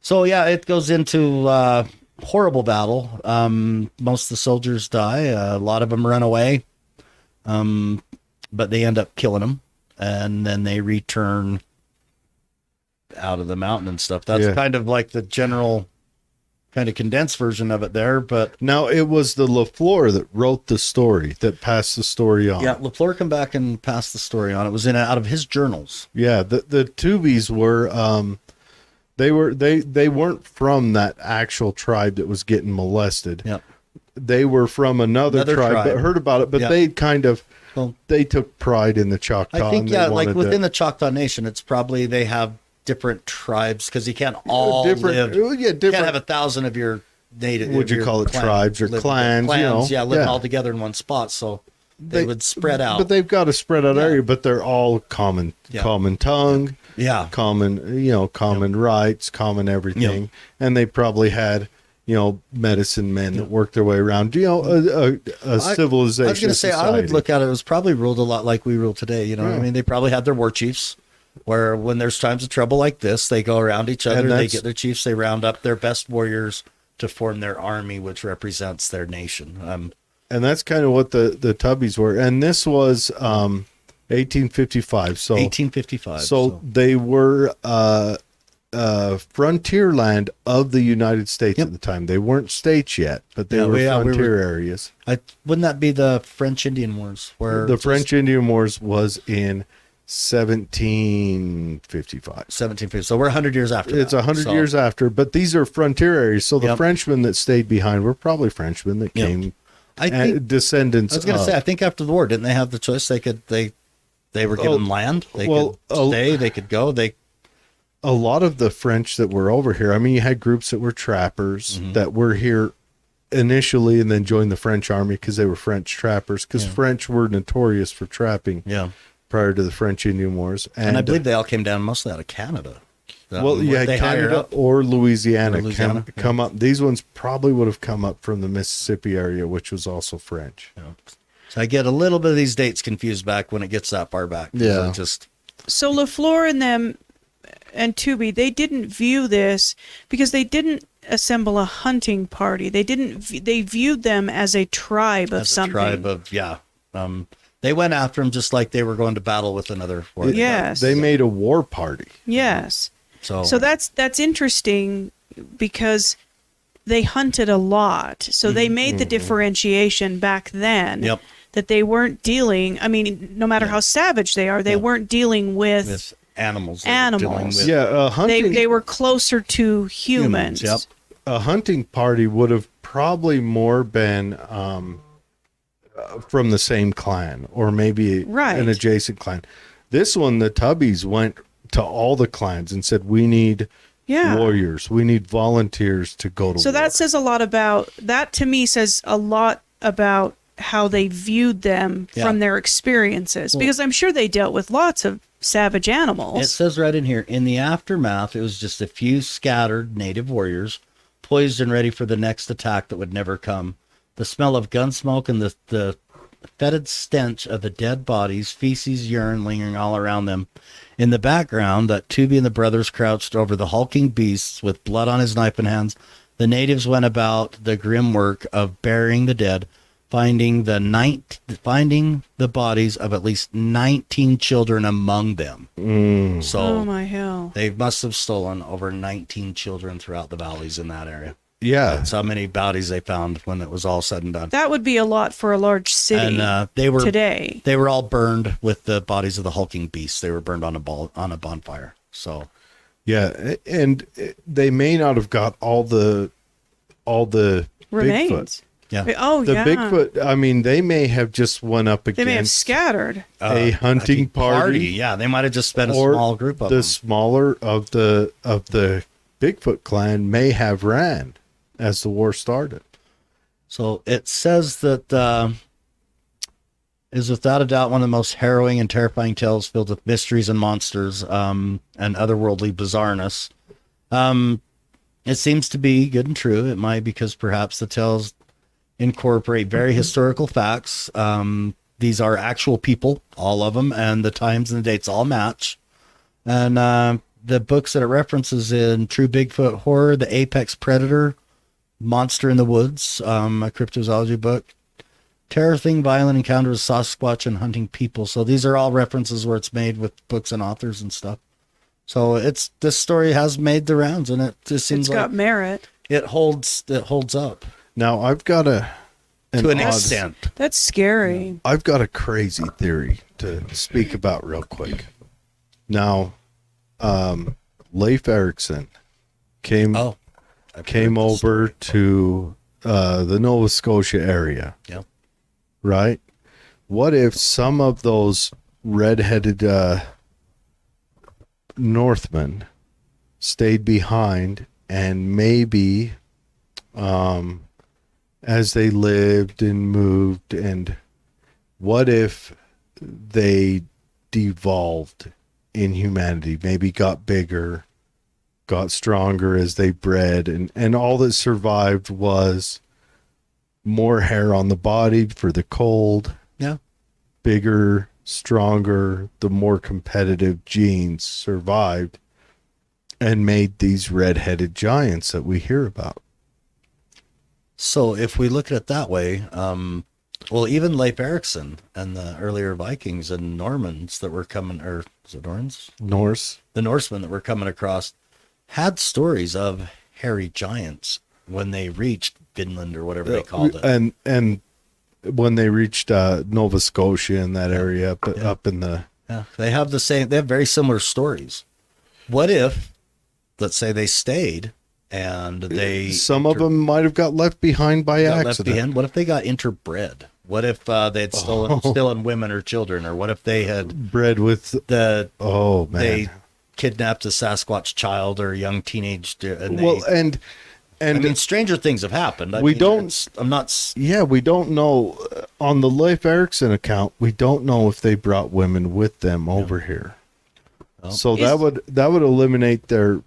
So yeah, it goes into horrible battle. Most of the soldiers die. A lot of them run away, but they end up killing them, and then they return out of the mountain and stuff. That's kind of like the general, kind of condensed version of it there. But now it was the LeFlore that wrote the story, that passed the story on. Yeah, LeFlore come back and passed the story on. It was out of his journals. Yeah, the Tubies were they weren't from that actual tribe that was getting molested. Yep. They were from another tribe, but heard about it, but they kind of they took pride in the Choctaw. I think like within the Choctaw Nation, it's probably they have different tribes because you can't all live. You can't have 1,000 of your native. Would you call it tribes or clans? Living all together in one spot. So they would spread out. But they've got a spread out area. But they're all common tongue. Yeah. Common rights, common everything, and they probably had medicine men that worked their way around. A civilization. I was going to say, I would look at it. It was probably ruled a lot like we rule today. I mean, they probably had their war chiefs. Where when there's times of trouble like this, they go around each other, they get their chiefs, they round up their best warriors to form their army, which represents their nation. And that's kind of what the Tubbies were. And this was 1855. So 1855. So they were frontier land of the United States at the time. They weren't states yet, but they were frontier areas. Wouldn't that be the French Indian Wars? Where the French Indian Wars was in 1755. 1750. So we're 100 years after that. It's 100 years after, but these are frontier areas. So the Frenchmen that stayed behind were probably Frenchmen that came, descendants. I was going to say, I think after the war, didn't they have the choice? They were given land. They could stay. They could go. A lot of the French that were over here. I mean, you had groups that were trappers that were here initially, and then joined the French army because they were French trappers. Because French were notorious for trapping. Yeah. Prior to the French Indian Wars. And I believe they all came down mostly out of Canada. Canada or Louisiana, come up. These ones probably would have come up from the Mississippi area, which was also French. Yeah. So I get a little bit of these dates confused back when it gets that far back. Yeah. So LeFlore and them and Tubby, they didn't view this because they didn't assemble a hunting party. They viewed them as a tribe of something. They went after him just like they were going to battle with another warrior. Yes. They made a war party. Yes. So that's interesting because they hunted a lot. So they made the differentiation back then that they weren't dealing, I mean, no matter how savage they are, they weren't dealing with animals. Hunting. They were closer to humans. Yep. A hunting party would have probably more been from the same clan or maybe an adjacent clan. This one, the Tubbies went to all the clans and said, we need warriors. We need volunteers to go to war. So that says a lot about, that to me says a lot about how they viewed them from their experiences. Because I'm sure they dealt with lots of savage animals. It says right in here, in the aftermath, it was just a few scattered native warriors, poised and ready for the next attack that would never come. The smell of gun smoke and the fetid stench of the dead bodies, feces, urine lingering all around them. In the background, that Tubby and the brothers crouched over the hulking beasts with blood on his knife and hands. The natives went about the grim work of burying the dead, finding the bodies of at least 19 children among them. So Oh my hell. they must have stolen over 19 children throughout the valleys in that area. Yeah. That's how many bodies they found when it was all said and done. That would be a lot for a large city And they were today. They were all burned with the bodies of the hulking beasts. They were burned on a bonfire. So Yeah, and they may not have got all the Remains. Bigfoot. yeah, Oh, The yeah. Bigfoot. I mean, they may have just went up They may have against scattered. a hunting party, Yeah, they might have just been a or small group of the them. smaller of the Bigfoot clan may have ran as the war started. So it says that is without a doubt one of the most harrowing and terrifying tales filled with mysteries and monsters and otherworldly bizarreness. It seems to be good and true. It might because perhaps the tales incorporate very historical facts. These are actual people, all of them, and the times and the dates all match. And the books that it references in True Bigfoot Horror, The Apex Predator, Monster in the Woods, a cryptozoology book, Terror Thing, Violent Encounters, Sasquatch, and Hunting People. So these are all references where it's made with books and authors and stuff. So this story has made the rounds, and it just seems It's got merit. it holds up Now I've got to an extent. That's scary. I've got a crazy theory to speak about real quick. Now, Leif Erikson came over to the Nova Scotia area. Yeah. Right? What if some of those redheaded Northmen stayed behind and maybe as they lived and moved, and what if they devolved in humanity, maybe got bigger, got stronger as they bred, and all that survived was more hair on the body for the cold, Yeah. bigger, stronger, the more competitive genes survived and made these red-headed giants that we hear about. So if we look at it that way, well, even Leif Erikson and the earlier Vikings and Normans that were coming, or is it Normans? Norse. The Norsemen that were coming across had stories of hairy giants when they reached Finland or whatever they called it. And when they reached Nova Scotia in that area up in the... Yeah, they have very similar stories. What if, let's say they stayed and some of them might have got left behind by got left accident. behind? What if they got interbred? What if they had stolen women or children? Or what if they had Bred with... they kidnapped kidnapped a Sasquatch child or a young teenage, and and I mean, stranger things have happened. we don't know on the Leif Erikson account. We don't know if they brought women with them over here. Well, So that would eliminate their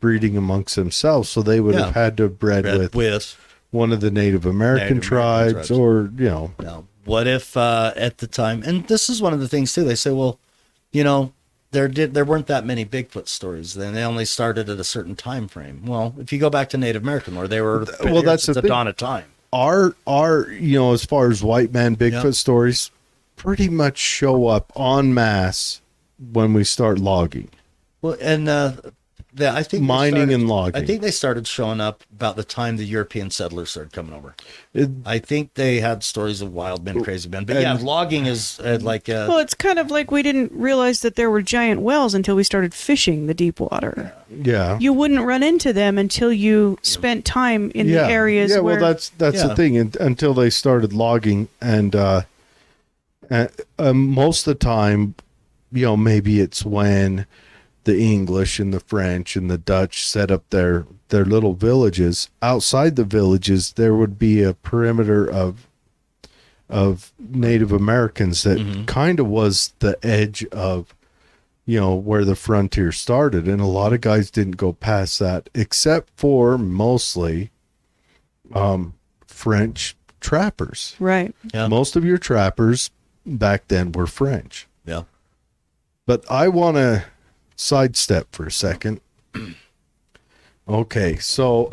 breeding amongst themselves. So they would have had to have bred with one of the Native American tribes, or Now, what if at the time, and this is one of the things too, they say, well, there weren't that many Bigfoot stories. Then they only started at a certain time frame. Well, if you go back to Native American, where they were that's the the thing. dawn of time. our as far as white man Bigfoot stories, pretty much show up en masse when we start logging. Well, and I think Mining and logging. I think they started showing up about the time the European settlers started coming over. I think they had stories of wild men, crazy men. But logging is Well, it's kind of like we didn't realize that there were giant whales until we started fishing the deep water. Yeah. You wouldn't run into them until you spent time in the areas where... well, that's the thing. Until they started logging, and most of the time, maybe it's when the English and the French and the Dutch set up their little villages. Outside the villages, there would be a perimeter of of Native Americans that kind of was the edge of, where the frontier started. And a lot of guys didn't go past that, except for mostly French trappers. Right. Yeah. Most of your trappers back then were French. Yeah. But I want to sidestep for a second. Okay, so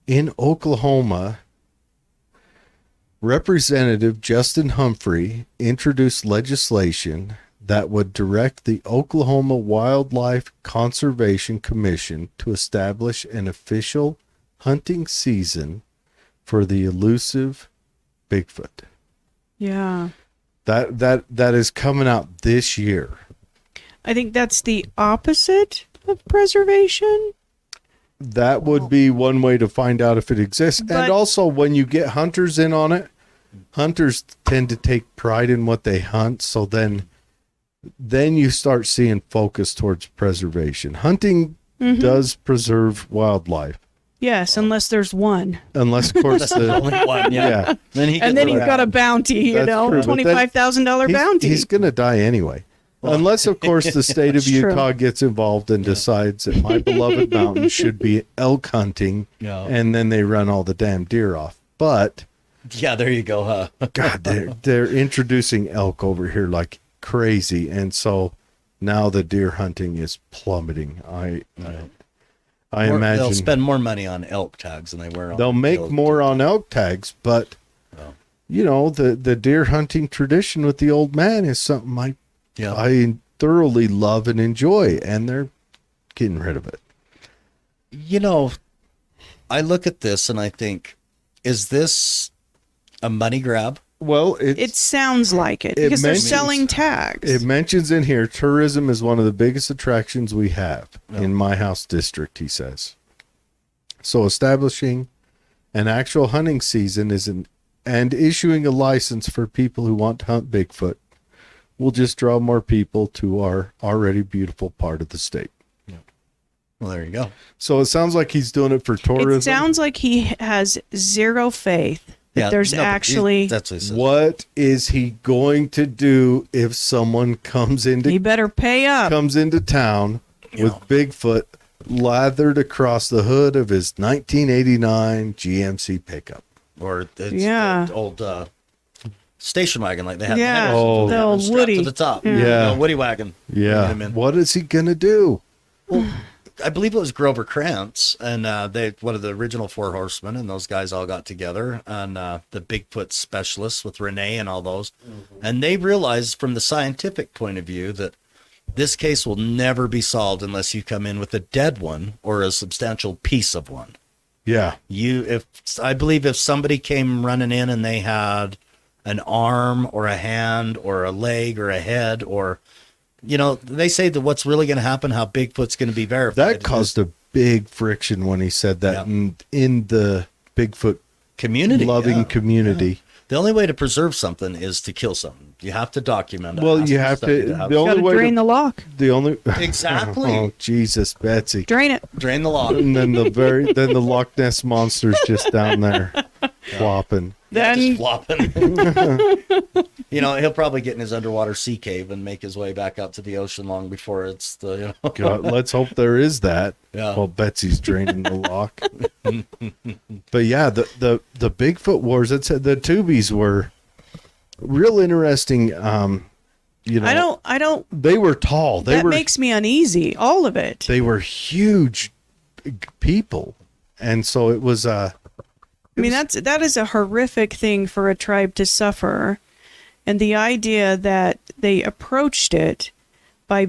in Oklahoma, Representative Justin Humphrey introduced legislation that would direct the Oklahoma Wildlife Conservation Commission to establish an official hunting season for the elusive Bigfoot. Yeah. That is coming out this year. I think that's the opposite of preservation. That would be one way to find out if it exists. But- And also, when you get hunters in on it, hunters tend to take pride in what they hunt. So then you start seeing focus towards preservation. Hunting does preserve wildlife. Yes, unless there's one. Unless, of course, That's the only one. Yeah. yeah. Then he And gets then you've got a bounty, That's true, but then $25,000 bounty. He's going to die anyway. Unless, of course, the state of That's true. Utah gets involved and decides that my beloved mountain should be elk hunting, Yeah. and then they run all the damn deer off. But, Yeah, there you go, huh? God, they're introducing elk over here like crazy, and so now the deer hunting is plummeting. I They'll imagine spend more money on elk tags than they were on they'll make field. more on elk tags, but the deer hunting tradition with the old man is something Yeah. I thoroughly love and enjoy, and they're getting rid of it. I look at this and I think, is this a money grab? Well, It sounds like it because they're mentions- selling tags. it mentions in here tourism is one of the biggest attractions we have in my house district, he says. So establishing an actual hunting season and issuing a license for people who want to hunt Bigfoot will just draw more people to our already beautiful part of the state. Well, there you go. So it sounds like he's doing it for tourism. It sounds like he has zero faith that there's no, but actually. that's what he says. What is he going to do if someone comes He into better pay up. town with Bigfoot lathered across the hood of his 1989 GMC pickup? Or it's Yeah. the old station wagon like they had. Yeah, Oh. the old strapped Woody. to the top. Yeah. The Woody wagon. Get Yeah. him in. What is he going to do? I believe it was Grover Krantz, and they one of the original Four Horsemen, and those guys all got together, and the Bigfoot specialists with Renee and all those, and they realized from the scientific point of view that this case will never be solved unless you come in with a dead one or a substantial piece of one. Yeah. I believe if somebody came running in and they had an arm or a hand or a leg or a head or, they say that what's really going to happen, how Bigfoot's going to be verified. That caused a big friction when he said that in the Bigfoot community loving community. The only way to preserve something is to kill something. You have to document it. Well, It has you be have studied. to. It has The to- only Gotta way drain the lock. the only Exactly. Oh Jesus, Betsy! Drain it. Drain the lock. And then the Loch Ness monster's just down there flopping. Yeah, Then- just flopping. He'll probably get in his underwater sea cave and make his way back out to the ocean long before it's the. God, let's hope there is that. Yeah. While Betsy's draining the lock. But yeah, the Bigfoot wars. The tubies were real interesting. I don't. They were tall. That makes me uneasy. All of it. They were huge people, and so it was. I mean, that is a horrific thing for a tribe to suffer, and the idea that they approached it by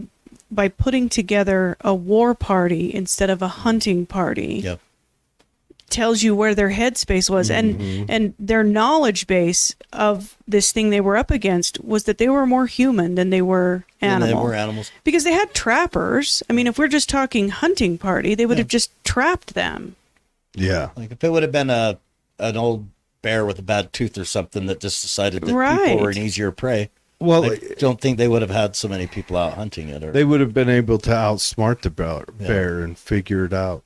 putting together a war party instead of a hunting party Yep. tells you where their headspace was, and their knowledge base of this thing they were up against was that they were more human than they were animal. And they were animals. Because they had trappers. I mean, if we're just talking hunting party, they would have just trapped them. Yeah. Like if it would have been an old bear with a bad tooth or something that just decided that Right. people were an easier prey. Well, I don't think they would have had so many people out hunting it. Or they would have been able to outsmart the bear and figure it out.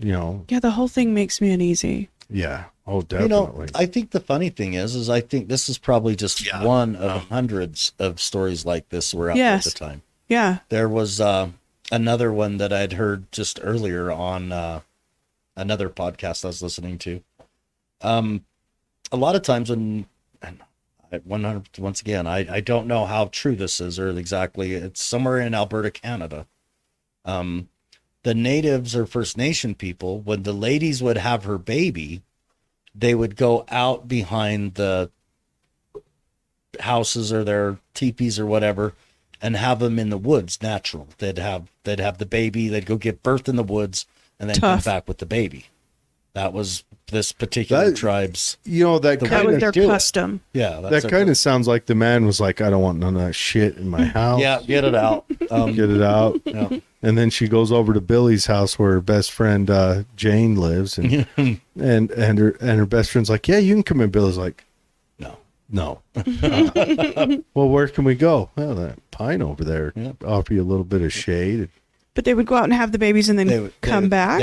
Yeah, the whole thing makes me uneasy. Yeah. Oh, You definitely. know, I think the funny thing is I think this is probably just one of hundreds of stories like this were out there at the Yes. time. Yeah. There was another one that I'd heard just earlier on another podcast I was listening to. A lot of times when, and 100, once again, I don't know how true this is or exactly, it's somewhere in Alberta, Canada. The natives or First Nation people, when the ladies would have her baby, they would go out behind the houses or their teepees or whatever and have them in the woods natural. They'd have the baby, they'd go give birth in the woods and then Tough. come back with the baby. That was this particular tribe's. That way That was they their do it. custom. Yeah, that kind of sounds like the man was like, I don't want none of that shit in my house. Yeah, get it out. Get it out. Yeah. And then she goes over to Billy's house where her best friend Jane lives, and her best friend's like, yeah, you can come in. Billy's like, no. Well, where can we go? Well, that pine over there. Yeah. Offer you a little bit of shade. But they would go out and have the babies and then come back.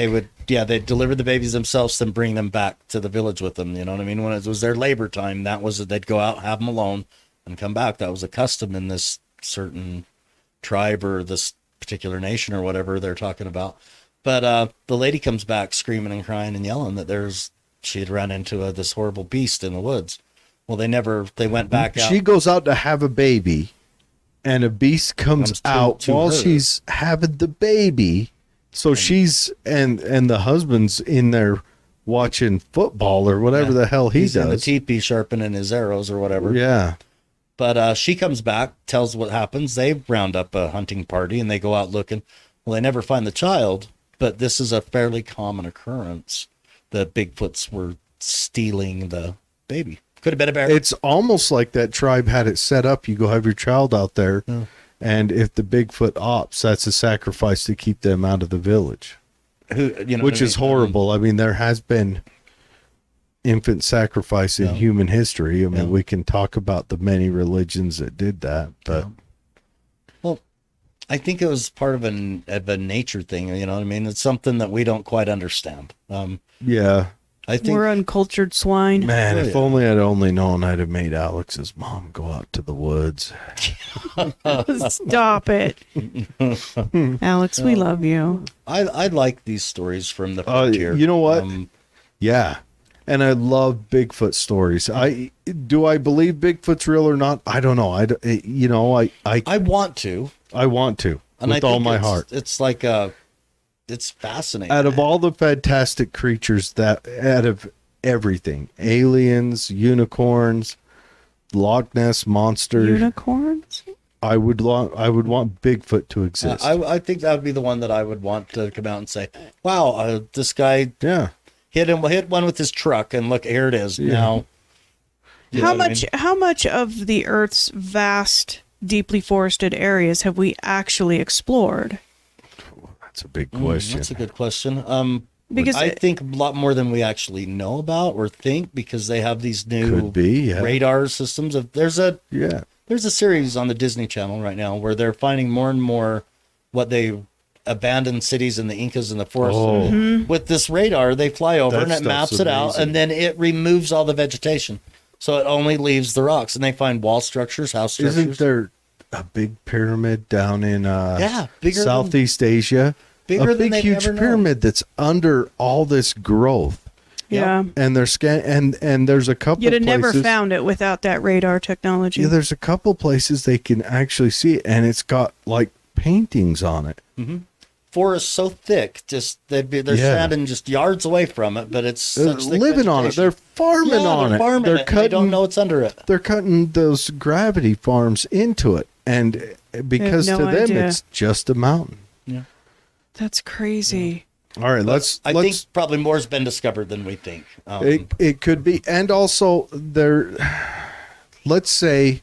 They'd deliver the babies themselves, then bring them back to the village with them. You know what I mean? When it was their labor time, they'd go out, have them alone, and come back. That was a custom in this certain tribe or this particular nation or whatever they're talking about. But the lady comes back screaming and crying and yelling that she had run into this horrible beast in the woods. Well, they went back out. She goes out to have a baby, and a beast comes out to while her. she's having the baby. So she's and the husband's in there watching football or whatever the hell he He's in the does. teepee sharpening his arrows or whatever. Yeah. But she comes back, tells what happens. They round up a hunting party and they go out looking. Well, they never find the child, but this is a fairly common occurrence. The Bigfoots were stealing the baby. Could have been a bear. It's almost like that tribe had it set up. You go have your child out there, and if the Bigfoot opts, that's a sacrifice to keep them out of the village, which is horrible. I mean, there has been infant sacrifice in human history. I mean, we can talk about the many religions that did that, but Well, I think it was part of a nature thing. You know what I mean? It's something that we don't quite understand. yeah. I think We're uncultured swine. Man, Oh, if yeah. only I'd only known, I'd have made Alex's mom go out to the woods. Stop it. Alex, we love you. I like these stories from the frontier. You know what? Yeah. And I love Bigfoot stories. I believe Bigfoot's real or not? I don't know. I want to. I want to And I with all think my it's- heart. It's like it's fascinating. Out of all the fantastic creatures out of everything, aliens, unicorns, Loch Ness monster, Unicorns? I would want Bigfoot to exist. I think that would be the one that I would want to come out and say, "Wow, this guy yeah. hit one with his truck, and look, here it is." Now, you know How what I much mean? how much of the Earth's vast, deeply forested areas have we actually explored? That's a big question. That's a good question. Because I think a lot more than we actually know about or think, because they have these new Could be, yeah. radar systems. There's a series on the Disney Channel right now where they're finding more and more what they abandoned cities in the Incas and the forest. Oh. With this radar, they fly over That and it stuff's maps it out, amazing. and then it removes all the vegetation, so it only leaves the rocks. And they find wall structures, house structures. Isn't there a big pyramid down in bigger Southeast Asia? bigger A than big they've huge ever known. pyramid that's under all this growth. Yeah. And they're and there's a couple You'd have places, never found it without that radar technology. Yeah, there's a couple places they can actually see it, and it's got like paintings on it. Forest so thick, just they're standing just yards away from it, but it's They're such thick living on it. vegetation. They're farming Yeah, on they're it. farming They're it, and they don't know what's under it. They're cutting those gravity farms into it, and because no to them idea. it's just a mountain. That's crazy. All right, let's I think probably more's been discovered than we think. It could be, and also there. Let's say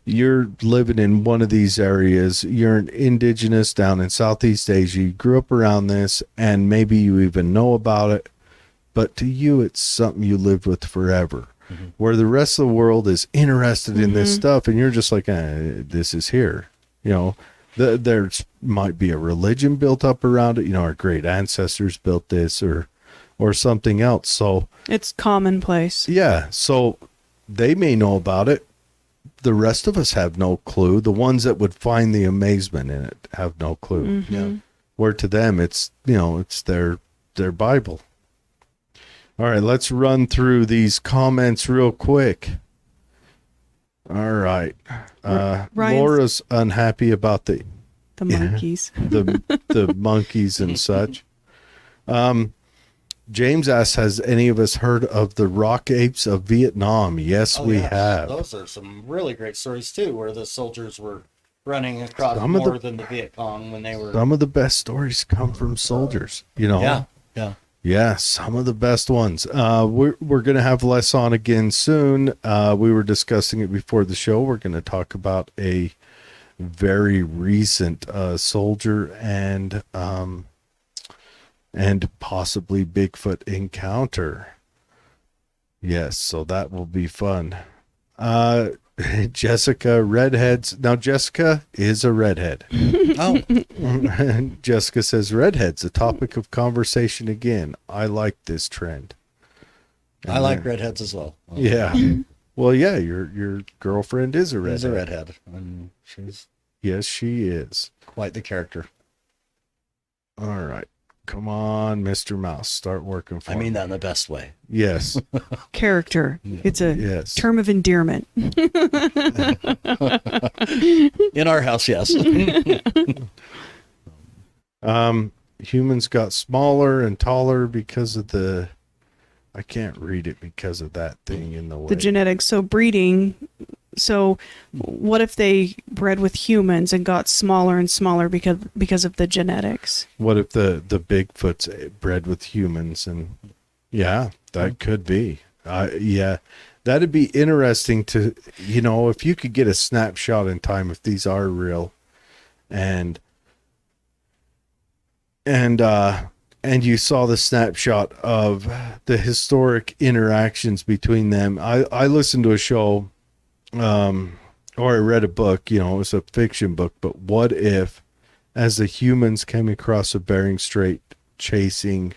you're living in one of these areas. You're an indigenous down in Southeast Asia. You grew up around this, and maybe you even know about it. But to you, it's something you lived with forever. Where the rest of the world is interested in this stuff, and you're just like, this is here. You know, There's might be a religion built up around it. Our great ancestors built this, or something else. So It's commonplace. yeah, so they may know about it. The rest of us have no clue. The ones that would find the amazement in it have no clue. Yeah. Where to them, it's it's their Bible. All right, let's run through these comments real quick. All right, Ryan's- Laura's unhappy about the monkeys. the monkeys and such. James asks, has any of us heard of the rock apes of Vietnam? Yes, we have. Those are some really great stories too, where the soldiers were running across Some of more than the Viet Cong when they were. Some of the best stories come from soldiers. Yeah. Yeah, some of the best ones. We're going to have Les on again soon. We were discussing it before the show. We're going to talk about a very recent soldier and possibly Bigfoot encounter. Yes, so that will be fun. Jessica, redheads. Now, Jessica is a redhead. Oh, Jessica says, redheads, a topic of conversation again. I like this trend. I like redheads as well. Yeah. Well, yeah, your girlfriend is a redhead. She's a redhead, and she's Yes, she is. quite the character. All right. Come on, Mr. Mouse. Start working for I mean me. that in the best way. Yes. Character. It's a Yes. term of endearment. In our house, yes. Humans got smaller and taller because of the... I can't read it because of that thing in the way. The genetics. So breeding. So what if they bred with humans and got smaller and smaller because of the genetics? What if the Bigfoot's bred with humans? And yeah, that could be. Yeah, that'd be interesting to, if you could get a snapshot in time, if these are real, and you saw the snapshot of the historic interactions between them. I listened to a show, or I read a book, it was a fiction book, but what if, as the humans came across a Bering Strait chasing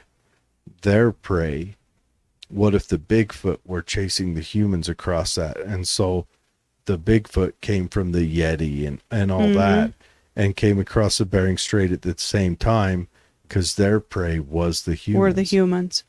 their prey, what if the Bigfoot were chasing the humans across that? And so the Bigfoot came from the Yeti and all that, and came across the Bering Strait at the same time, because their prey was the humans. Or the humans.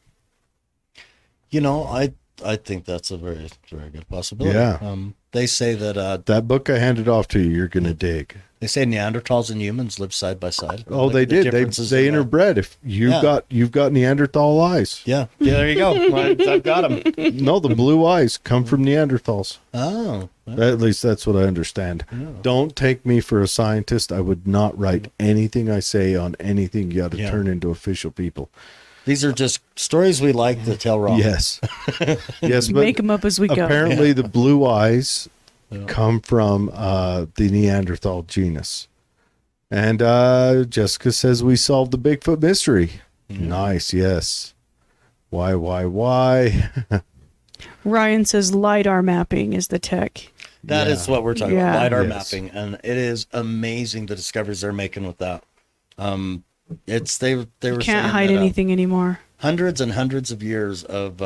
I think that's a very, very good possibility. Yeah. They say that that book I handed off to you, you're going to dig. they say Neanderthals and humans live side by side. Oh, Like they the did. differences They in that. interbred. If you've got Neanderthal eyes. Yeah. There you go. I've got them. No, the blue eyes come from Neanderthals. Oh. At least that's what I understand. Yeah. Don't take me for a scientist. I would not write anything I say on anything. You got to turn into official people. These are just stories we like to tell wrong. Yes. Yes, but Make them up as we go. apparently the blue eyes come from the Neanderthal genus. And Jessica says we solved the Bigfoot mystery. Nice, yes. Why? Ryan says LiDAR mapping is the tech. That is what we're talking Yeah. about, LiDAR Yes. mapping. And it is amazing the discoveries they're making with that. They were Can't saying hide that, anything anymore. hundreds and hundreds of years of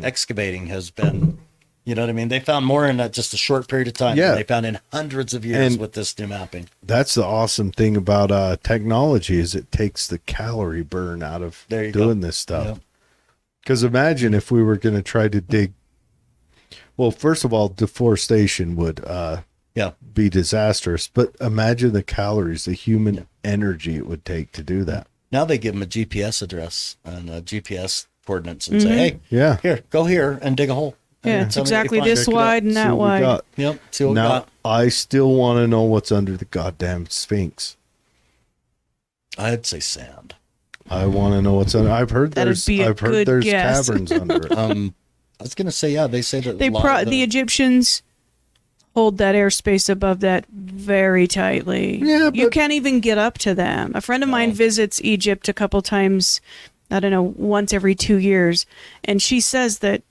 excavating has been, you know what I mean? They found more in just a short period of time Yeah. than they found in hundreds of years And- with this new mapping. That's the awesome thing about technology is it takes the calorie burn out of There you doing go. this stuff. Yep. Because imagine if we were going to try to dig. Well, first of all, deforestation would Yeah. be disastrous. But imagine the calories, the human energy it would take to do that. Now they give them a GPS address and GPS coordinates and say, hey, Yeah. here, go here and dig a hole. And Yeah, tell it's me what you exactly find. this Check it out, wide and see that what we wide. got. Yep. See what we Now, got. I still want to know what's under the goddamn Sphinx. I'd say sand. I want to know what's under. I've heard That'd there's be a good there's guess. caverns under it. I was gonna say, yeah, they say that The Egyptians hold that airspace above that very tightly. Yeah, You but- can't even get up to them. A friend of mine visits Egypt a couple times, I don't know, once every 2 years, and she says that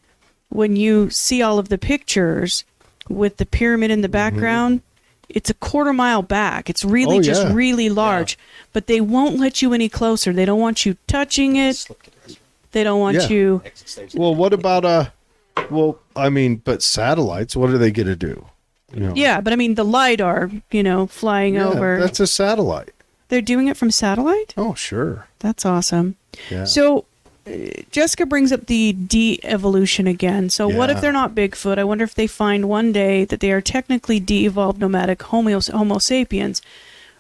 when you see all of the pictures with the pyramid in the background, it's a quarter mile back. It's really Oh, just yeah. really large, but they won't let you any closer. They don't want you touching it. They don't want Yeah. you. Well, what about well, I mean, but satellites, what are they going to do? You know? Yeah, but I mean the LiDAR, flying Yeah, over. that's a satellite. They're doing it from satellite? Oh, sure. That's awesome. Yeah. So Jessica brings up the de-evolution again. So what if Yeah. they're not Bigfoot? I wonder if they find one day that they are technically de-evolved nomadic Homo sapiens.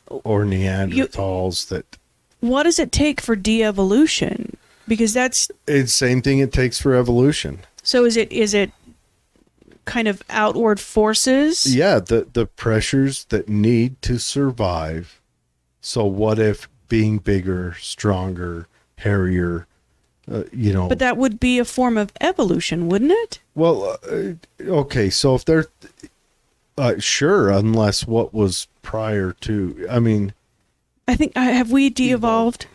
Or Neanderthals that What does it take for de-evolution? Because that's it's same thing it takes for evolution. so. Is it kind of outward forces? Yeah, the pressures that need to survive. So what if being bigger, stronger, hairier, But that would be a form of evolution, wouldn't it? well, okay, so if they're sure, unless what was prior to, I mean, I think have we de-evolved?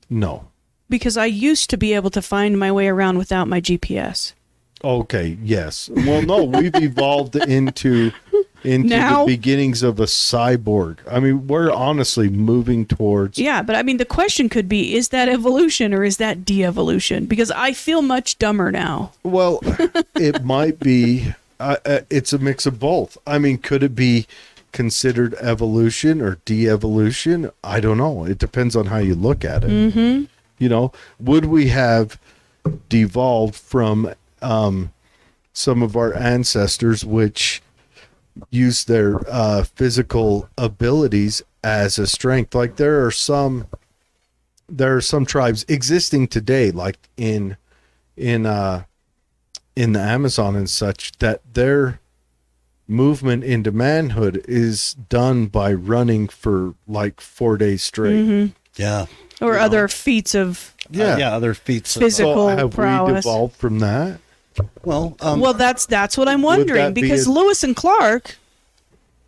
no. Because I used to be able to find my way around without my GPS. Okay, yes. Well, no, we've evolved into Now? the beginnings of a cyborg. I mean, we're honestly moving towards. Yeah, but I mean, the question could be, is that evolution or is that de-evolution? Because I feel much dumber now. Well, it might be. It's a mix of both. I mean, could it be considered evolution or de-evolution? I don't know. It depends on how you look at it. Mm-hmm. Would we have devolved from some of our ancestors, which use their physical abilities as a strength? Like there are some tribes existing today, like in the Amazon and such, that their movement into manhood is done by running for like 4 days straight. Mm-hmm. Yeah. Or other feats of Yeah. Other feats. Physical So have prowess. we devolved from that? Well, well, that's what I'm wondering, that be because a- Lewis and Clark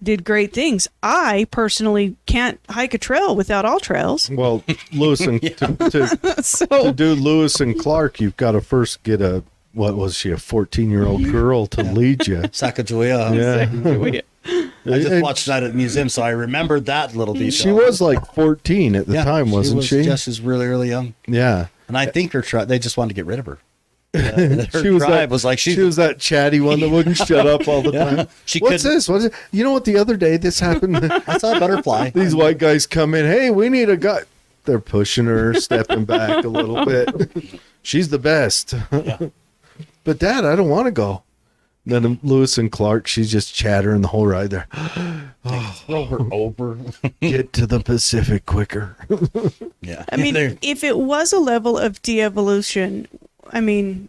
did great things. I personally can't hike a trail without all trails. Well, Lewis and to So do Lewis and Clark, you've got to first get a 14-year-old girl to lead you. Sacagawea. Yeah. I just watched that at the museum, so I remembered that little detail. She was like 14 at the time, wasn't she? Yeah, she's really, really young. Yeah. And I think her tribe, they just wanted to get rid of her. Her She was tribe that, was like, she was that chatty one that wouldn't shut up all the Yeah. time. She What's couldn't- this? What's it? You know what? The other day this happened. I saw a butterfly. These white guys come in. Hey, we need a guy. They're pushing her, stepping back a little bit. She's the best. But Dad, I don't want to go. Then Lewis and Clark, she's just chattering the whole ride there. Throw her over. Get to the Pacific quicker. Yeah. I mean, if it was a level of de-evolution, I mean,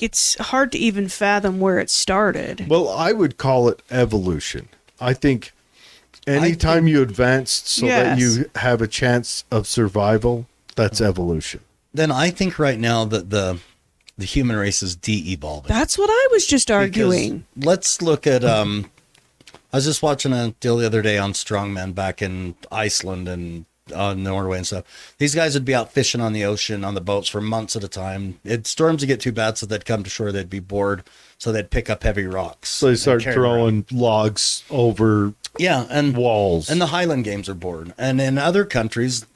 it's hard to even fathom where it started. Well, I would call it evolution. I think anytime you advance so that Yes. you have a chance of survival, that's evolution. Then I think right now that the human race is de-evolving. That's what I was just arguing. Because let's look at I was just watching a deal the other day on strongmen back in Iceland and Norway and stuff. These guys would be out fishing on the ocean on the boats for months at a time. Storms would get too bad, so they'd come to shore, they'd be bored, so they'd pick up heavy rocks. So they and start carry them around. throwing logs over and walls. And the Highland Games are bored. And in other countries,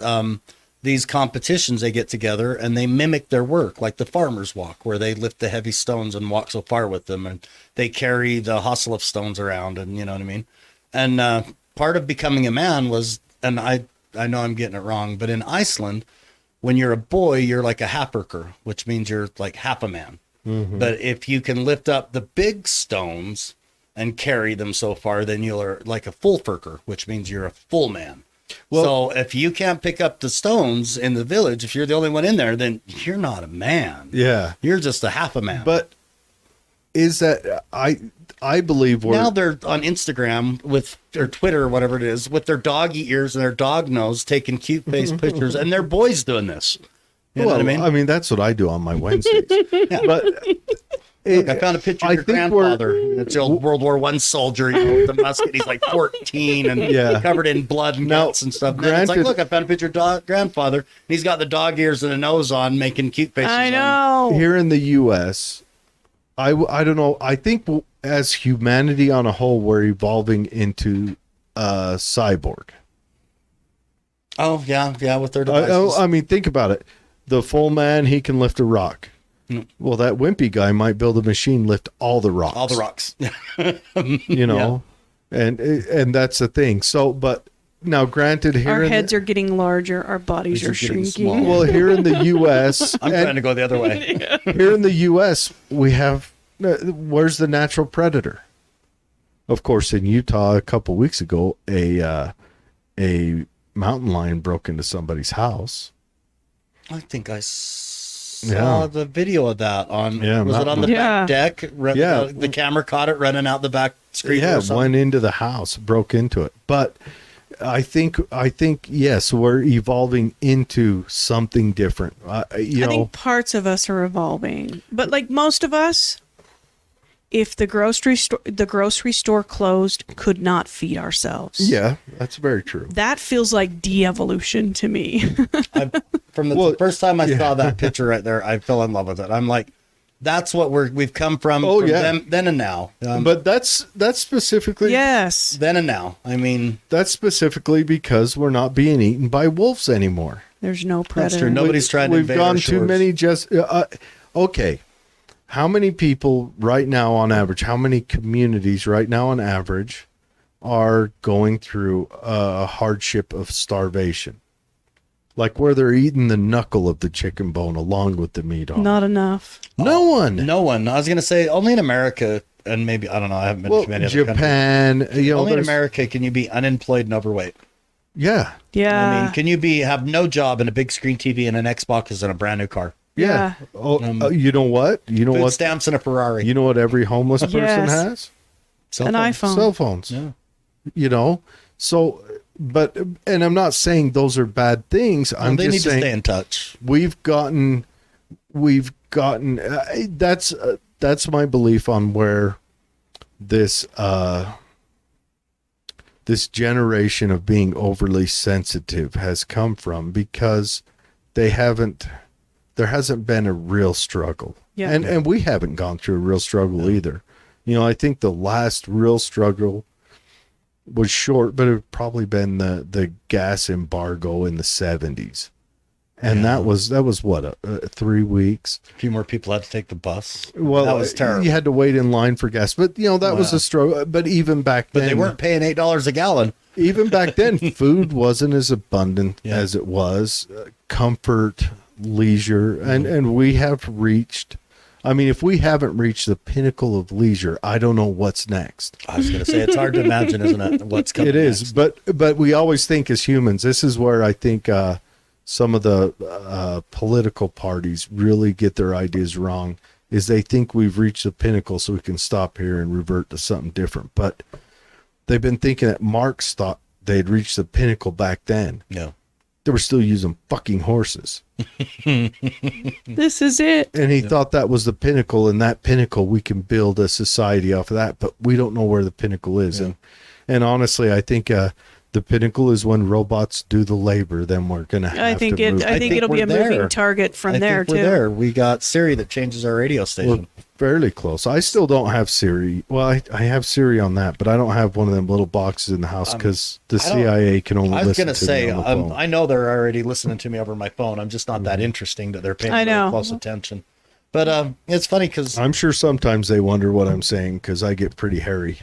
these competitions, they get together and they mimic their work, like the farmer's walk, where they lift the heavy stones and walk so far with them, and they carry the hustle of stones around, and you know what I mean? And part of becoming a man was, and I know I'm getting it wrong, but in Iceland, when you're a boy, you're like a happerker, which means you're like half a man. Mm-hmm. But if you can lift up the big stones and carry them so far, then you're like a full furker, which means you're a full man. Well, so if you can't pick up the stones in the village, if you're the only one in there, then you're not a man. Yeah. You're just a half a man. But is that I believe we're now they're on Instagram or Twitter or whatever it is with their doggy ears and their dog nose taking cute face pictures, and their boys doing this. You know what I mean? That's what I do on my Wednesdays. Yeah. But Look, I found a picture of your grandfather. It's the old World War I soldier, with the musket. He's like 14 and covered in blood and guts and stuff. And it's like, look, I found a picture of grandfather. And he's got the dog ears and a nose on, making cute faces. I know. Here in the U.S., I don't know. I think as humanity on a whole, we're evolving into a cyborg. Oh yeah, with their devices. I mean, think about it. The full man, he can lift a rock. Well, that wimpy guy might build a machine lift all the rocks. All the rocks. You know, and that's the thing. So, but now, granted, here Our heads are getting larger. Our bodies are getting shrinking. smaller. well, here in the U.S., I'm trying to go the other way. here in the U.S., we have where's the natural predator? Of course, in Utah, a couple weeks ago, a mountain lion broke into somebody's house. I think I saw the video of that on. Yeah, was it on the Yeah. back deck? The camera caught it running out the back street. Yeah, or something. went into the house, broke into it. But I think yes, we're evolving into something different. I think parts of us are evolving, but like most of us, if the grocery store closed, could not feed ourselves. Yeah, that's very true. That feels like de-evolution to me. From the first time I saw that picture right there, I fell in love with it. I'm like, that's what we've come from. Oh, from yeah. then and now. But that's specifically Yes. Then and now. I mean, that's specifically because we're not being eaten by wolves anymore. There's no that's predator. true. Nobody's trying to We've invade gone our too shores. many. Just okay. How many people right now on average? How many communities right now on average are going through a hardship of starvation? Like where they're eating the knuckle of the chicken bone along with the meat on. Not enough. No one. No one. I was going to say only in America, and maybe, I don't know, I haven't been Well, to many other countries. Japan, Only in there's- America can you be unemployed and overweight. Yeah. Yeah. I mean, can you have no job and a big screen TV and an Xbox and a brand new car? Yeah. Oh, you know what? You know Food what? stamps and a Ferrari. You know what every homeless person Yes. has? Cell An phones. iPhone. Cell phones. Yeah. So, but, and I'm not saying those are bad things. I'm They just need to saying stay in touch. we've gotten, that's my belief on where this, this generation of being overly sensitive has come from, because there hasn't been a real struggle. Yeah. And we haven't gone through a real struggle either. I think the last real struggle was short, but it probably been the gas embargo in the 70s. And that was what, 3 weeks. A few more people had to take the bus. Well, that was terrible. You had to wait in line for gas, but that was a struggle. But even back then, But they weren't paying $8 a gallon. even back then, food wasn't as abundant Yeah. as it was. Comfort, leisure, and we have reached. I mean, if we haven't reached the pinnacle of leisure, I don't know what's next. I was going to say, it's hard to imagine, isn't it? What's coming It is, next? but we always think as humans. This is where I think some of the political parties really get their ideas wrong. Is they think we've reached the pinnacle, so we can stop here and revert to something different. But they've been thinking that Marx thought they'd reached the pinnacle back then. No. They were still using fucking horses. This is it. And he thought that was the pinnacle, and that pinnacle, we can build a society off of that, but we don't know where the pinnacle is. Yeah. And honestly, I think the pinnacle is when robots do the labor, then we're going to have I think to move. I think it'll be we're a moving there. target from I there think we're too. there. We got Siri that changes our radio We're station. fairly close. I still don't have Siri. Well, I have Siri on that, but I don't have one of them little boxes in the house because the I don't- CIA can only I was listen going to to say, me on the phone. I know they're already listening to me over my phone. I'm just not that interesting that they're paying I know. very close attention. But it's funny because I'm sure sometimes they wonder what I'm saying because I get pretty hairy.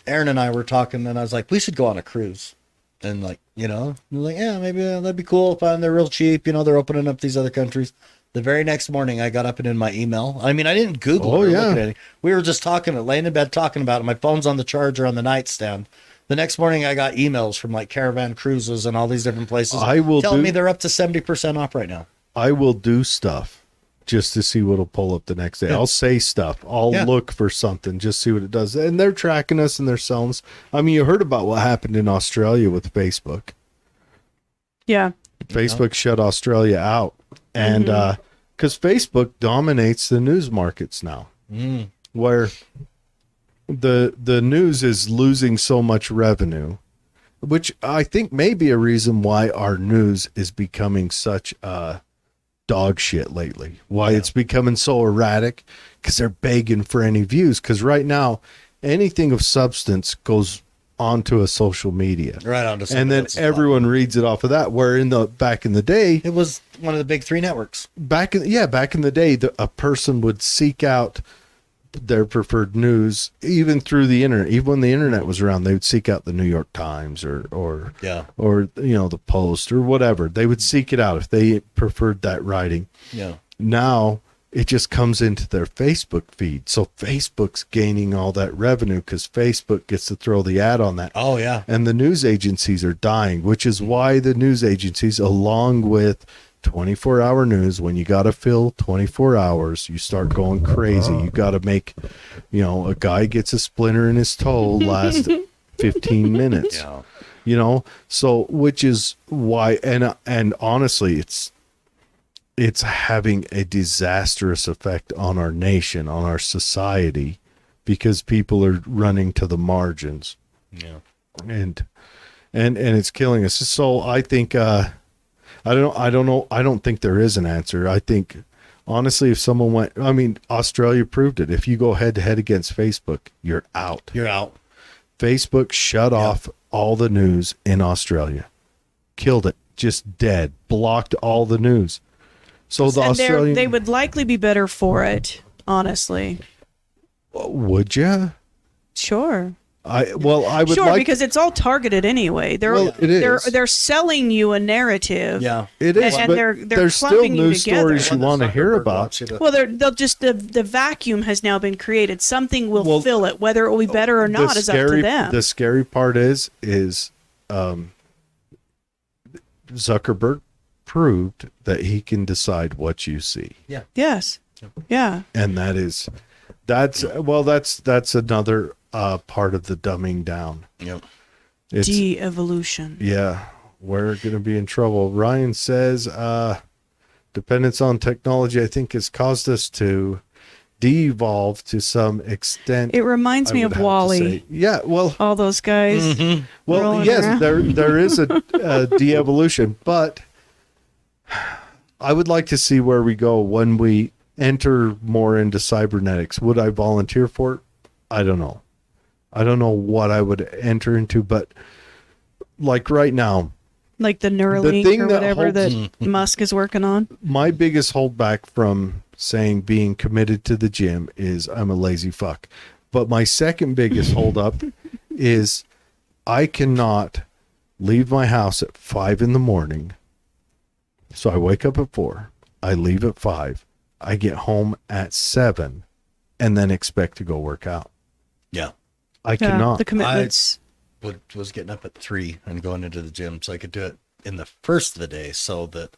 Aaron and I were talking, and I was like, we should go on a cruise. And we're like, yeah, maybe that'd be cool. They're real cheap. They're opening up these other countries. The very next morning, I got up and in my email. I mean, I didn't Google Oh, it or yeah. look at it. We were just laying in bed talking about it. My phone's on the charger on the nightstand. The next morning, I got emails from Caravan Cruises and all these different places telling me they're up to 70% off right now. I will do stuff just to see what'll pull up the next day. Yeah. I'll say stuff. I'll Yeah. look for something, just see what it does. And they're tracking us and they're selling us. I mean, you heard about what happened in Australia with Facebook. Yeah. Facebook shut Australia out. And because Facebook dominates the news markets now, where the news is losing so much revenue, which I think may be a reason why our news is becoming such a dog shit lately. Why it's becoming so erratic? Because they're begging for any views. Because right now, anything of substance goes onto a social media, Right on to and then everyone reads it off of that. Where back in the day, it was one of the big three networks. back in the day, a person would seek out their preferred news, even through the internet. Even when the internet was around, they would seek out the New York Times or the Post or whatever. They would seek it out if they preferred that writing. Yeah. Now it just comes into their Facebook feed. So Facebook's gaining all that revenue because Facebook gets to throw the ad on that. Oh yeah. And the news agencies are dying, which is why the news agencies, along with 24-hour news, when you got to fill 24 hours, you start going crazy. You got to make, a guy gets a splinter in his toe last 15 minutes. Yeah. So which is why, and honestly, it's having a disastrous effect on our nation, on our society, because people are running to the margins. Yeah. And it's killing us. So I think, I don't know. I don't think there is an answer. I think, honestly, if someone Australia proved it. If you go head to head against Facebook, you're out. You're out. Facebook shut off all the news in Australia. Killed it. Just dead. Blocked all the news. So the Australian... They would likely be better for it, honestly. Would you? Sure. I would sure, because it's all targeted anyway. It is. They're selling you a narrative. Yeah, it is. And but they're still clumping news you together. stories you want to hear about. Well, they'll just the vacuum has now been created. Something will fill it, whether it will be better or not is up to them. The scary part is Zuckerberg proved that he can decide what you see. Yeah. Yes. Yeah. And that's another part of the dumbing down. Yep. It's, de-evolution. Yeah. We're going to be in trouble. Ryan says, dependence on technology, I think, has caused us to de-evolve to some extent. It reminds me of Wall-E. Yeah, well, all those guys. Mm-hmm. Well, yes, there is a de-evolution, but I would like to see where we go when we enter more into cybernetics. Would I volunteer for it? I don't know. I don't know what I would enter into, but like right now, like the Neuralink or whatever that Musk is working on. My biggest holdback from saying being committed to the gym is I'm a lazy fuck. But my second biggest holdup is I cannot leave my house at 5 a.m. So I wake up at 4. I leave at 5. I get home at 7 and then expect to go work out. Yeah. I cannot. The commitments. Was getting up at 3 and going into the gym so I could do it in the first of the day so that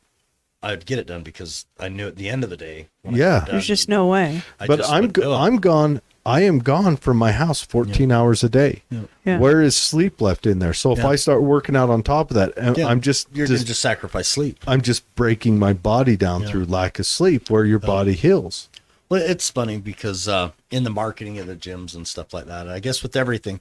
I'd get it done, because I knew at the end of the day. There's just no way. But I'm gone. I am gone from my house 14 hours a day. Yeah. Where is sleep left in there? So if I start working out on top of that, you're going to just sacrifice sleep. I'm just breaking my body down through lack of sleep, where your body heals. Well, it's funny because in the marketing of the gyms and stuff like that, I guess with everything,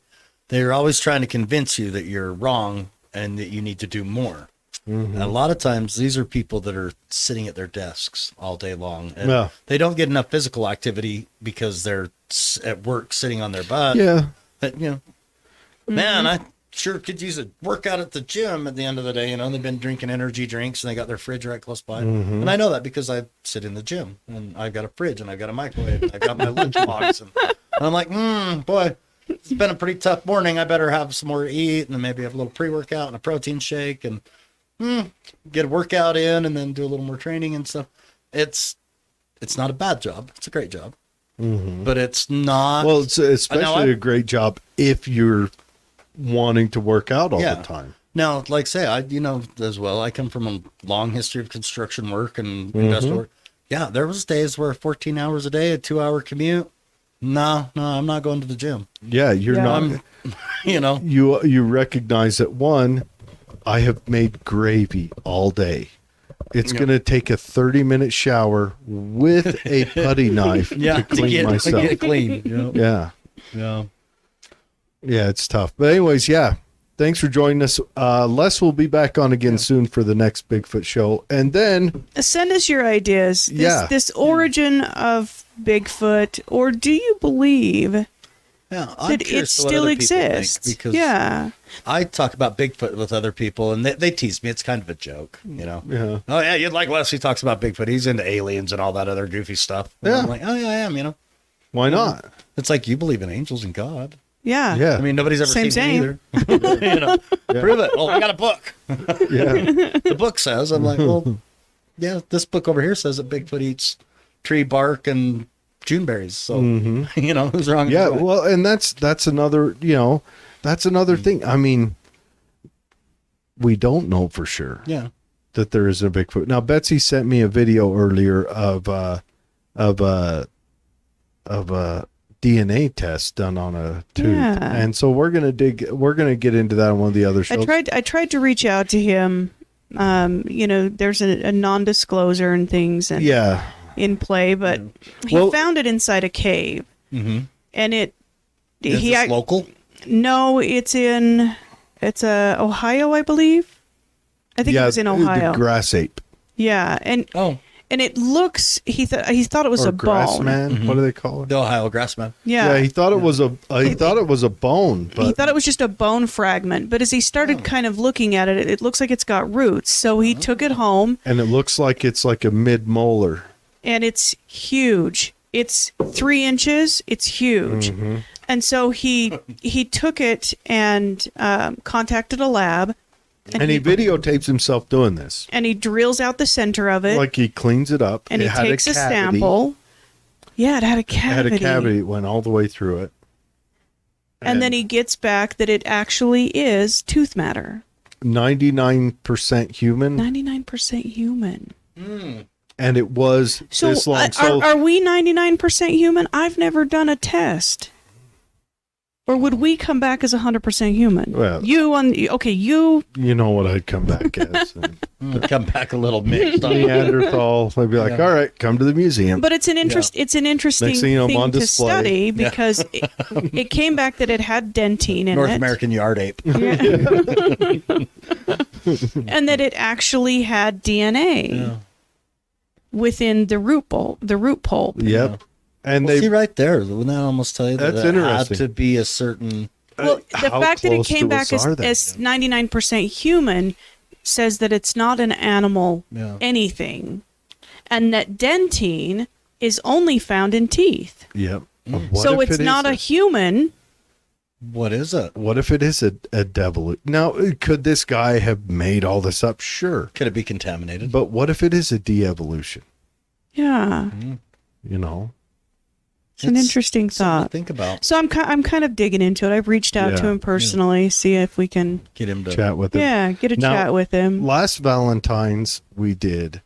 they're always trying to convince you that you're wrong and that you need to do more. Mm-hmm. And a lot of times these are people that are sitting at their desks all day long, and they don't get enough physical activity because they're at work sitting on their butt. Yeah. But, man, I sure could use a workout at the gym at the end of the day. They've been drinking energy drinks and they got their fridge right close by. Mm-hmm. And I know that because I sit in the gym and I've got a fridge and I've got a microwave and I've got my lunch box. And I'm like, boy, it's been a pretty tough morning. I better have some more to eat, and then maybe have a little pre-workout and a protein shake, and get a workout in, and then do a little more training and stuff. It's not a bad job. It's a great job. Mm-hmm. But it's not. Well, it's especially a great job if you're wanting to work out all the time. Now, like say, as well, I come from a long history of construction work and industrial work. Yeah, there was days where 14 hours a day, a 2-hour commute. No, I'm not going to the gym. Yeah, you're not. You recognize that, one, I have made gravy all day. It's going to take a 30-minute shower with a putty knife to clean myself. To get clean. Yeah. Yeah, it's tough. But anyways, Thanks for joining us. Les will be back on again soon for the next Bigfoot show. And then Send us your ideas. This origin of Bigfoot, or do you believe I'm that it curious to what still other people think, exists? because Yeah. I talk about Bigfoot with other people, and they tease me. It's kind of a joke, you know. Yeah. Oh yeah, you'd like Leslie talks about Bigfoot. He's into aliens and all that other goofy stuff. And Yeah. I'm like, oh yeah, I am. You know, why not? it's like you believe in angels and God. Yeah. Yeah. I mean, nobody's ever Same, seen it either. You know, prove it. Well, we got a book. Yeah. The book says. I'm like, well, yeah. This book over here says that Bigfoot eats tree bark and June berries. So you know, who's wrong? Yeah, who's right? well, and that's another, that's another thing. I mean, we don't know for sure Yeah. that there is a Bigfoot. Now, Betsy sent me a video earlier of a DNA test done on a tooth, Yeah. and so we're gonna get into that on one of the other shows. I tried to reach out to him. There's a non-disclosure and things in play, but he found it inside a cave. Mm-hmm. And Is this local? No, it's Ohio, I believe. I think it was in Ohio. The grass ape Yeah, and it looks. He thought it was or a grass bone. man. What do they call it? The Ohio grassman. Yeah, he thought it was a bone, but he thought it was just a bone fragment. But as he started kind of looking at it, it looks like it's got roots. So he took it home, and it looks like it's like a mid molar. and it's huge. It's 3 inches. It's huge. Mm-hmm. And so he took it and contacted a lab. And he videotapes himself doing this. And he drills out the center of it. Like he cleans it up. And It he had takes a cavity. sample. Yeah, it had a cavity. It had a cavity. It went all the way through it. And then he gets back that it actually is tooth matter. 99% human. 99% human. And it was So, this long. are we 99% human? I've never done a test. Or would we come back as 100% human? Well, you. You know what I'd come back as. Come back a little mixed. Neanderthal. I'd be like, all right, come to the museum. But it's an interesting Next thing you know, I'm thing on to display. study because it came back that it had dentine in North it. American yard ape. And that it actually had DNA within the root pulp. Yep. And Well, they see right there, wouldn't that almost tell you that That's it interesting. had to be a certain... Well, the how fact that it close came to back us are they? as 99% human says that it's not an animal anything, and that dentine is only found in teeth. Yep. What So if it's it not is a human. What is it? What if it is a devil? Now, could this guy have made all this up? Sure. Could it be contaminated? But what if it is a de-evolution? Yeah, You know? it's an interesting something to thought. think about. So I'm kind of digging into it. I've reached out to Yeah. him personally, see if we can, Get him to... Chat with him. get a Now- chat with him. Last Valentine's, we did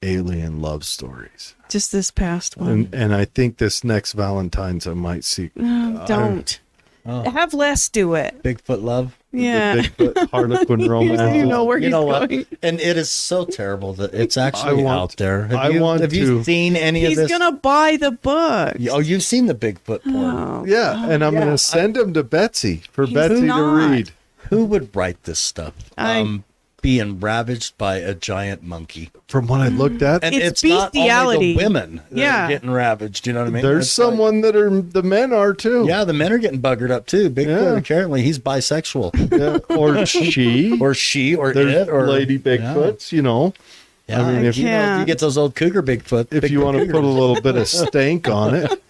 alien love stories. Just this past one. And I think this next Valentine's, I might see Don't Oh. have Les do it. Bigfoot love. Yeah, the Bigfoot Harlequin romance. you know where You he's know what? going. And it is so terrible that it's actually I want- out there. I want have you to- seen any of He's this? gonna buy the book. Oh, you've seen the Bigfoot porn. Oh, Yeah, and I'm going to send him to Betsy for He's Betsy to not. read. Who would write this stuff? I- Being ravaged by a giant monkey. From what I looked at, And It's it's not only bestiality. the women that Yeah. are getting ravaged. You know what I mean? there's It's like- someone that are the men are too. yeah, the men are getting buggered up too. Bigfoot, Yeah. apparently, he's bisexual. Yeah, or she, Or she, or there's it, or Lady Bigfoots. You know, Yeah. I mean, if you know, if you can't. get those old cougar Bigfoot. if you Bigfoot want to put a cougars. little bit of stank on it.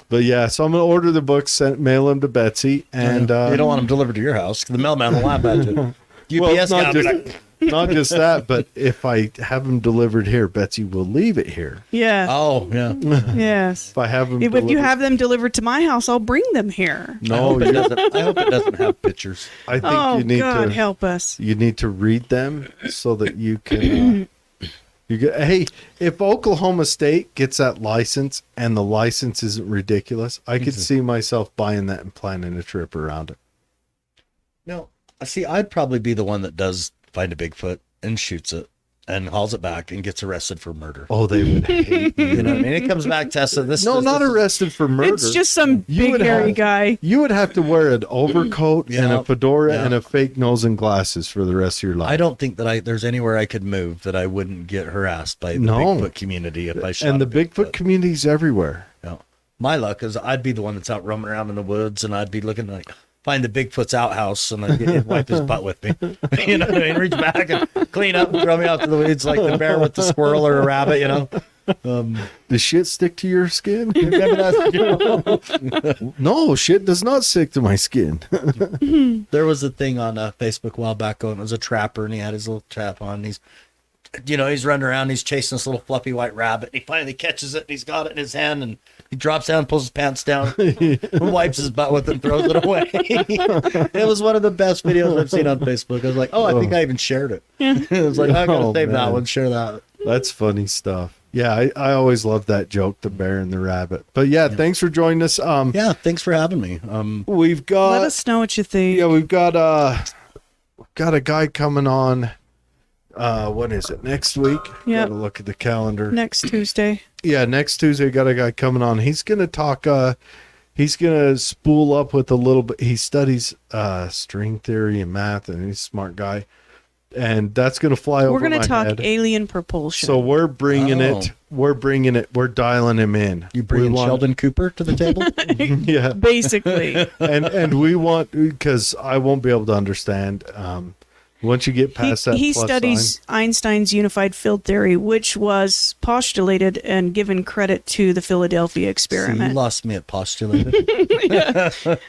But yeah, so I'm gonna order the books, mail them to Betsy, and you don't want them delivered to your house. The mailman will laugh at you. well, UPS it's guy not will be just like, not just that, but if I have them delivered here, Betsy will leave it here. Yeah. oh, yeah. Yes. If I have them, If you delivered- have them delivered to my house, I'll bring them here. I no, hope it you, doesn't. I hope it doesn't have pictures. I think Oh you need God, to help us. you need to read them so that you can. You get, hey, if Oklahoma State gets that license and the license isn't ridiculous, I could see myself buying that and planning a trip around it. No, see, I'd probably be the one that does find a Bigfoot and shoots it and hauls it back and gets arrested for murder. Oh, they would hate You know what I mean? It comes back tested. No, not arrested for murder. It's just some You big would hairy have- guy. You would have to wear an overcoat and Yeah. a fedora Yeah. and a fake nose and glasses for the rest of your life. I don't think that there's anywhere I could move that I wouldn't get harassed by the No. Bigfoot community if I shot And a the Bigfoot community's everywhere. Yeah. My luck is I'd be the one that's out roaming around in the woods, and I'd be looking like find the Bigfoot's outhouse, and I'd get him wipe his butt with me. You know what I mean? Reach back and clean up and throw me out to the weeds like the bear with the squirrel or a rabbit. You know. Does shit stick to your skin? Remember that? No, shit does not stick to my skin. There was a thing on Facebook a while back going. It was a trapper, and he had his little trap on. And he's running around. He's chasing this little fluffy white rabbit. And he finally catches it, and he's got it in his hand, and he drops down, pulls his pants down, and wipes his butt with it, and throws it away. It was one of the best videos I've seen on Facebook. I was like, oh, I think I even shared it. It was like, I gotta Oh, save that man. one, share that. That's funny stuff. Yeah, I always love that joke, the bear and the rabbit. But yeah, thanks for joining us. Yeah, thanks for having me. We've got Let us know what you think. we've got a guy coming on. When is it? Next week? Yep. Gotta look at the calendar. Next Tuesday. Yeah, next Tuesday, got a guy coming on. He's gonna talk. He's gonna spool up with a little bit. He studies string theory and math, and he's a smart guy. And that's gonna fly over We're going my to talk head. alien propulsion. So we're bringing Oh. it. We're bringing it. We're dialing him in. You bringing We want- Sheldon Cooper to the table? Yeah, Basically. and we want, because I won't be able to understand. Once you get past that, he plus studies sign. Einstein's unified field theory, which was postulated and given credit to the Philadelphia So you experiment. lost me at postulated.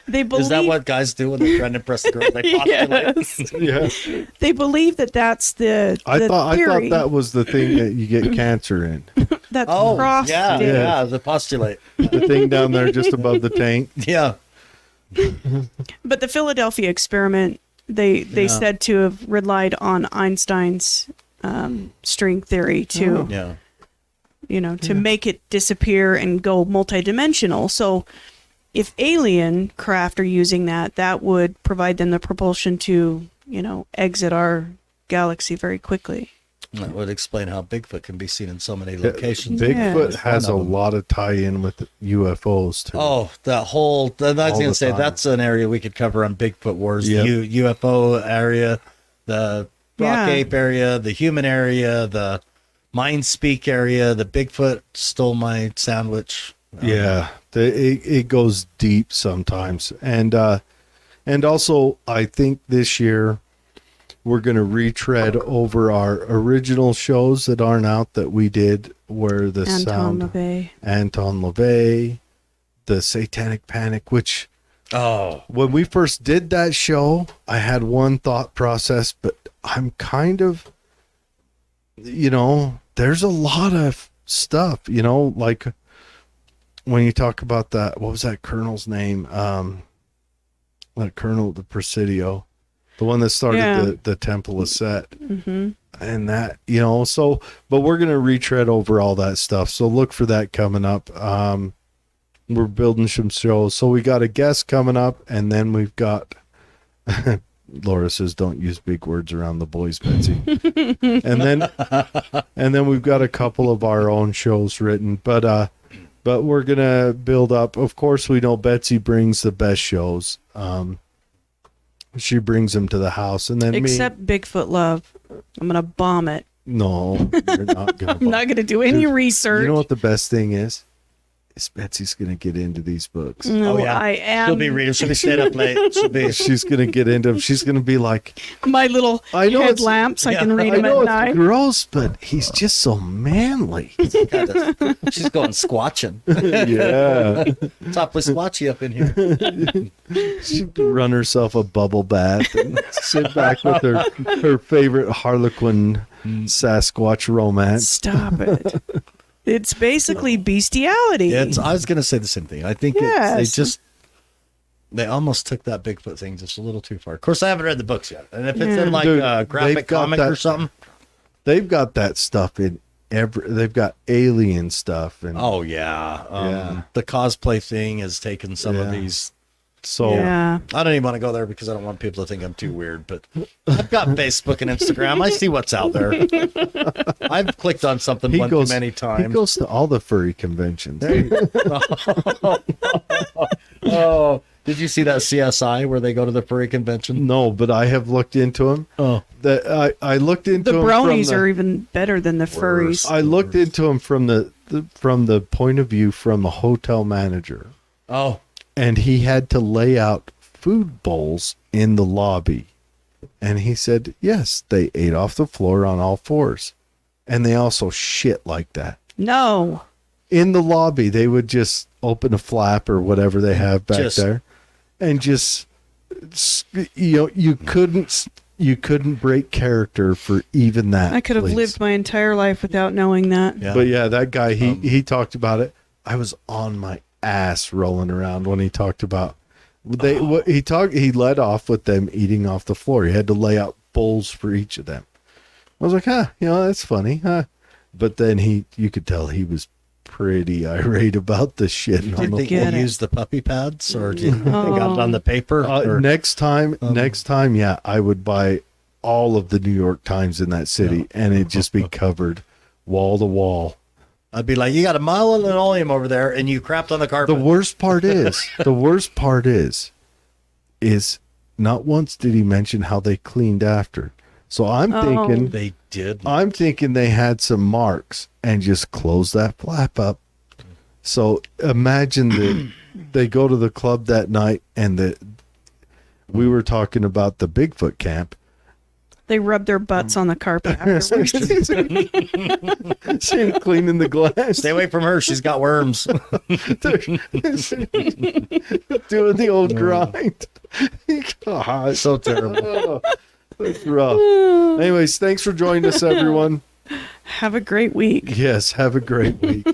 They believe Is that what guys do when they're trying to impress the girls? They postulate. Yes. Yeah, They believe that that's the I thought theory that was the thing that you get cancer in. that's Oh, crossed yeah, it. yeah, the postulate. The thing down there just above the tank. Yeah. But the Philadelphia experiment, they Yeah. said to have relied on Einstein's string theory to Yeah. to make it disappear and go multidimensional. So if alien craft are using that, that would provide them the propulsion to, exit our galaxy very quickly. That would explain how Bigfoot can be seen in so many locations. Bigfoot Yes. has a One of them. lot of tie-in with UFOs too. Oh, that whole, I was All going the to say, time. that's an area we could cover on Bigfoot Wars. Yep. The UFO area, the rock Yeah. ape area, the human area, the mind speak area, the Bigfoot stole my sandwich. Yeah, it goes deep sometimes, and also I think this year we're going to retread over our original shows that aren't out that we did, where the Anton sound LaVey. Anton LaVey, the Satanic Panic, which Oh, when we first did that show, I had one thought process, but I'm kind of, there's a lot of stuff, like when you talk about that, what was that colonel's name? That Colonel, the Presidio, the one that started Yeah. the Temple of Set. Mm-hmm. And that, but we're going to retread over all that stuff. So look for that coming up. We're building some shows. So we got a guest coming up, and then we've got, Laura says, don't use big words around the boys, Betsy. and then we've got a couple of our own shows written, but we're going to build up. Of course, we know Betsy brings the best shows. She brings them to the house, and then Except Bigfoot Love. I'm going to bomb it. No, you're not going I'm not going to do any Dude, research. You know what the best thing is? Betsy's going to get into these books. No, Oh, yeah. I am. she'll be reading. She'll be staying up late. She'll be. She's going to get into them. She's going to be like, My little I know it's- headlamps. I yeah, can read I them know at it's night. gross, but he's just so manly. She's going squatching. Yeah. It's awfully squatchy up in here. She'd run herself a bubble bath and sit back with her favorite Harlequin Sasquatch romance. Stop it. It's basically bestiality. I was going to say the same thing. I think Yes. they almost took that Bigfoot thing just a little too far. Of course, I haven't read the books yet. And if it's Yeah. in like Dude, a they've graphic got comic that- or something. They've got that stuff in they've got alien stuff. And Oh, yeah. Yeah. The cosplay thing has taken some of Yeah. these So Yeah. I don't even want to go there because I don't want people to think I'm too weird, but I've got Facebook and Instagram. I see what's out there. I've clicked on something one too many he times. goes to all the furry conventions. Oh, did you see that CSI where they go to the furry convention? No, but I have looked into him. Oh, I looked into The him bronies are even better than the furries. I looked into him from the point of view from a hotel manager, oh, and he had to lay out food bowls in the lobby, and he said yes, they ate off the floor on all fours, and they also shit like that No. in the lobby. They would just open a flap or whatever they have back Just- there, and just you couldn't break character for even that. I could have please. lived my entire life without knowing that. yeah. But yeah, that guy, he talked about it. I was on my ass rolling around when he talked about he led off with them eating off the floor. He had to lay out bowls for each of them. I was like, that's funny, huh? But then you could tell he was pretty irate about the shit. Do you think Get they it. use the puppy pads, or do you think they got it on the paper? Or- Next time, yeah, I would buy all of the New York Times in that city, and it'd just be covered wall to wall. I'd be like, you got a mile of linoleum over there, and you crapped on the carpet. The worst part is not once did he mention how they cleaned after. So I'm thinking They did. they had some marks and just closed that flap up. So imagine they go to the club that night, and we were talking about the Bigfoot camp. They rub their butts on the carpet afterwards. Same cleaning the glass. Stay away from her. She's got worms. Doing the old grind. God, So terrible. that's rough. Anyways, thanks for joining us, everyone. Have a great week. Yes, have a great week.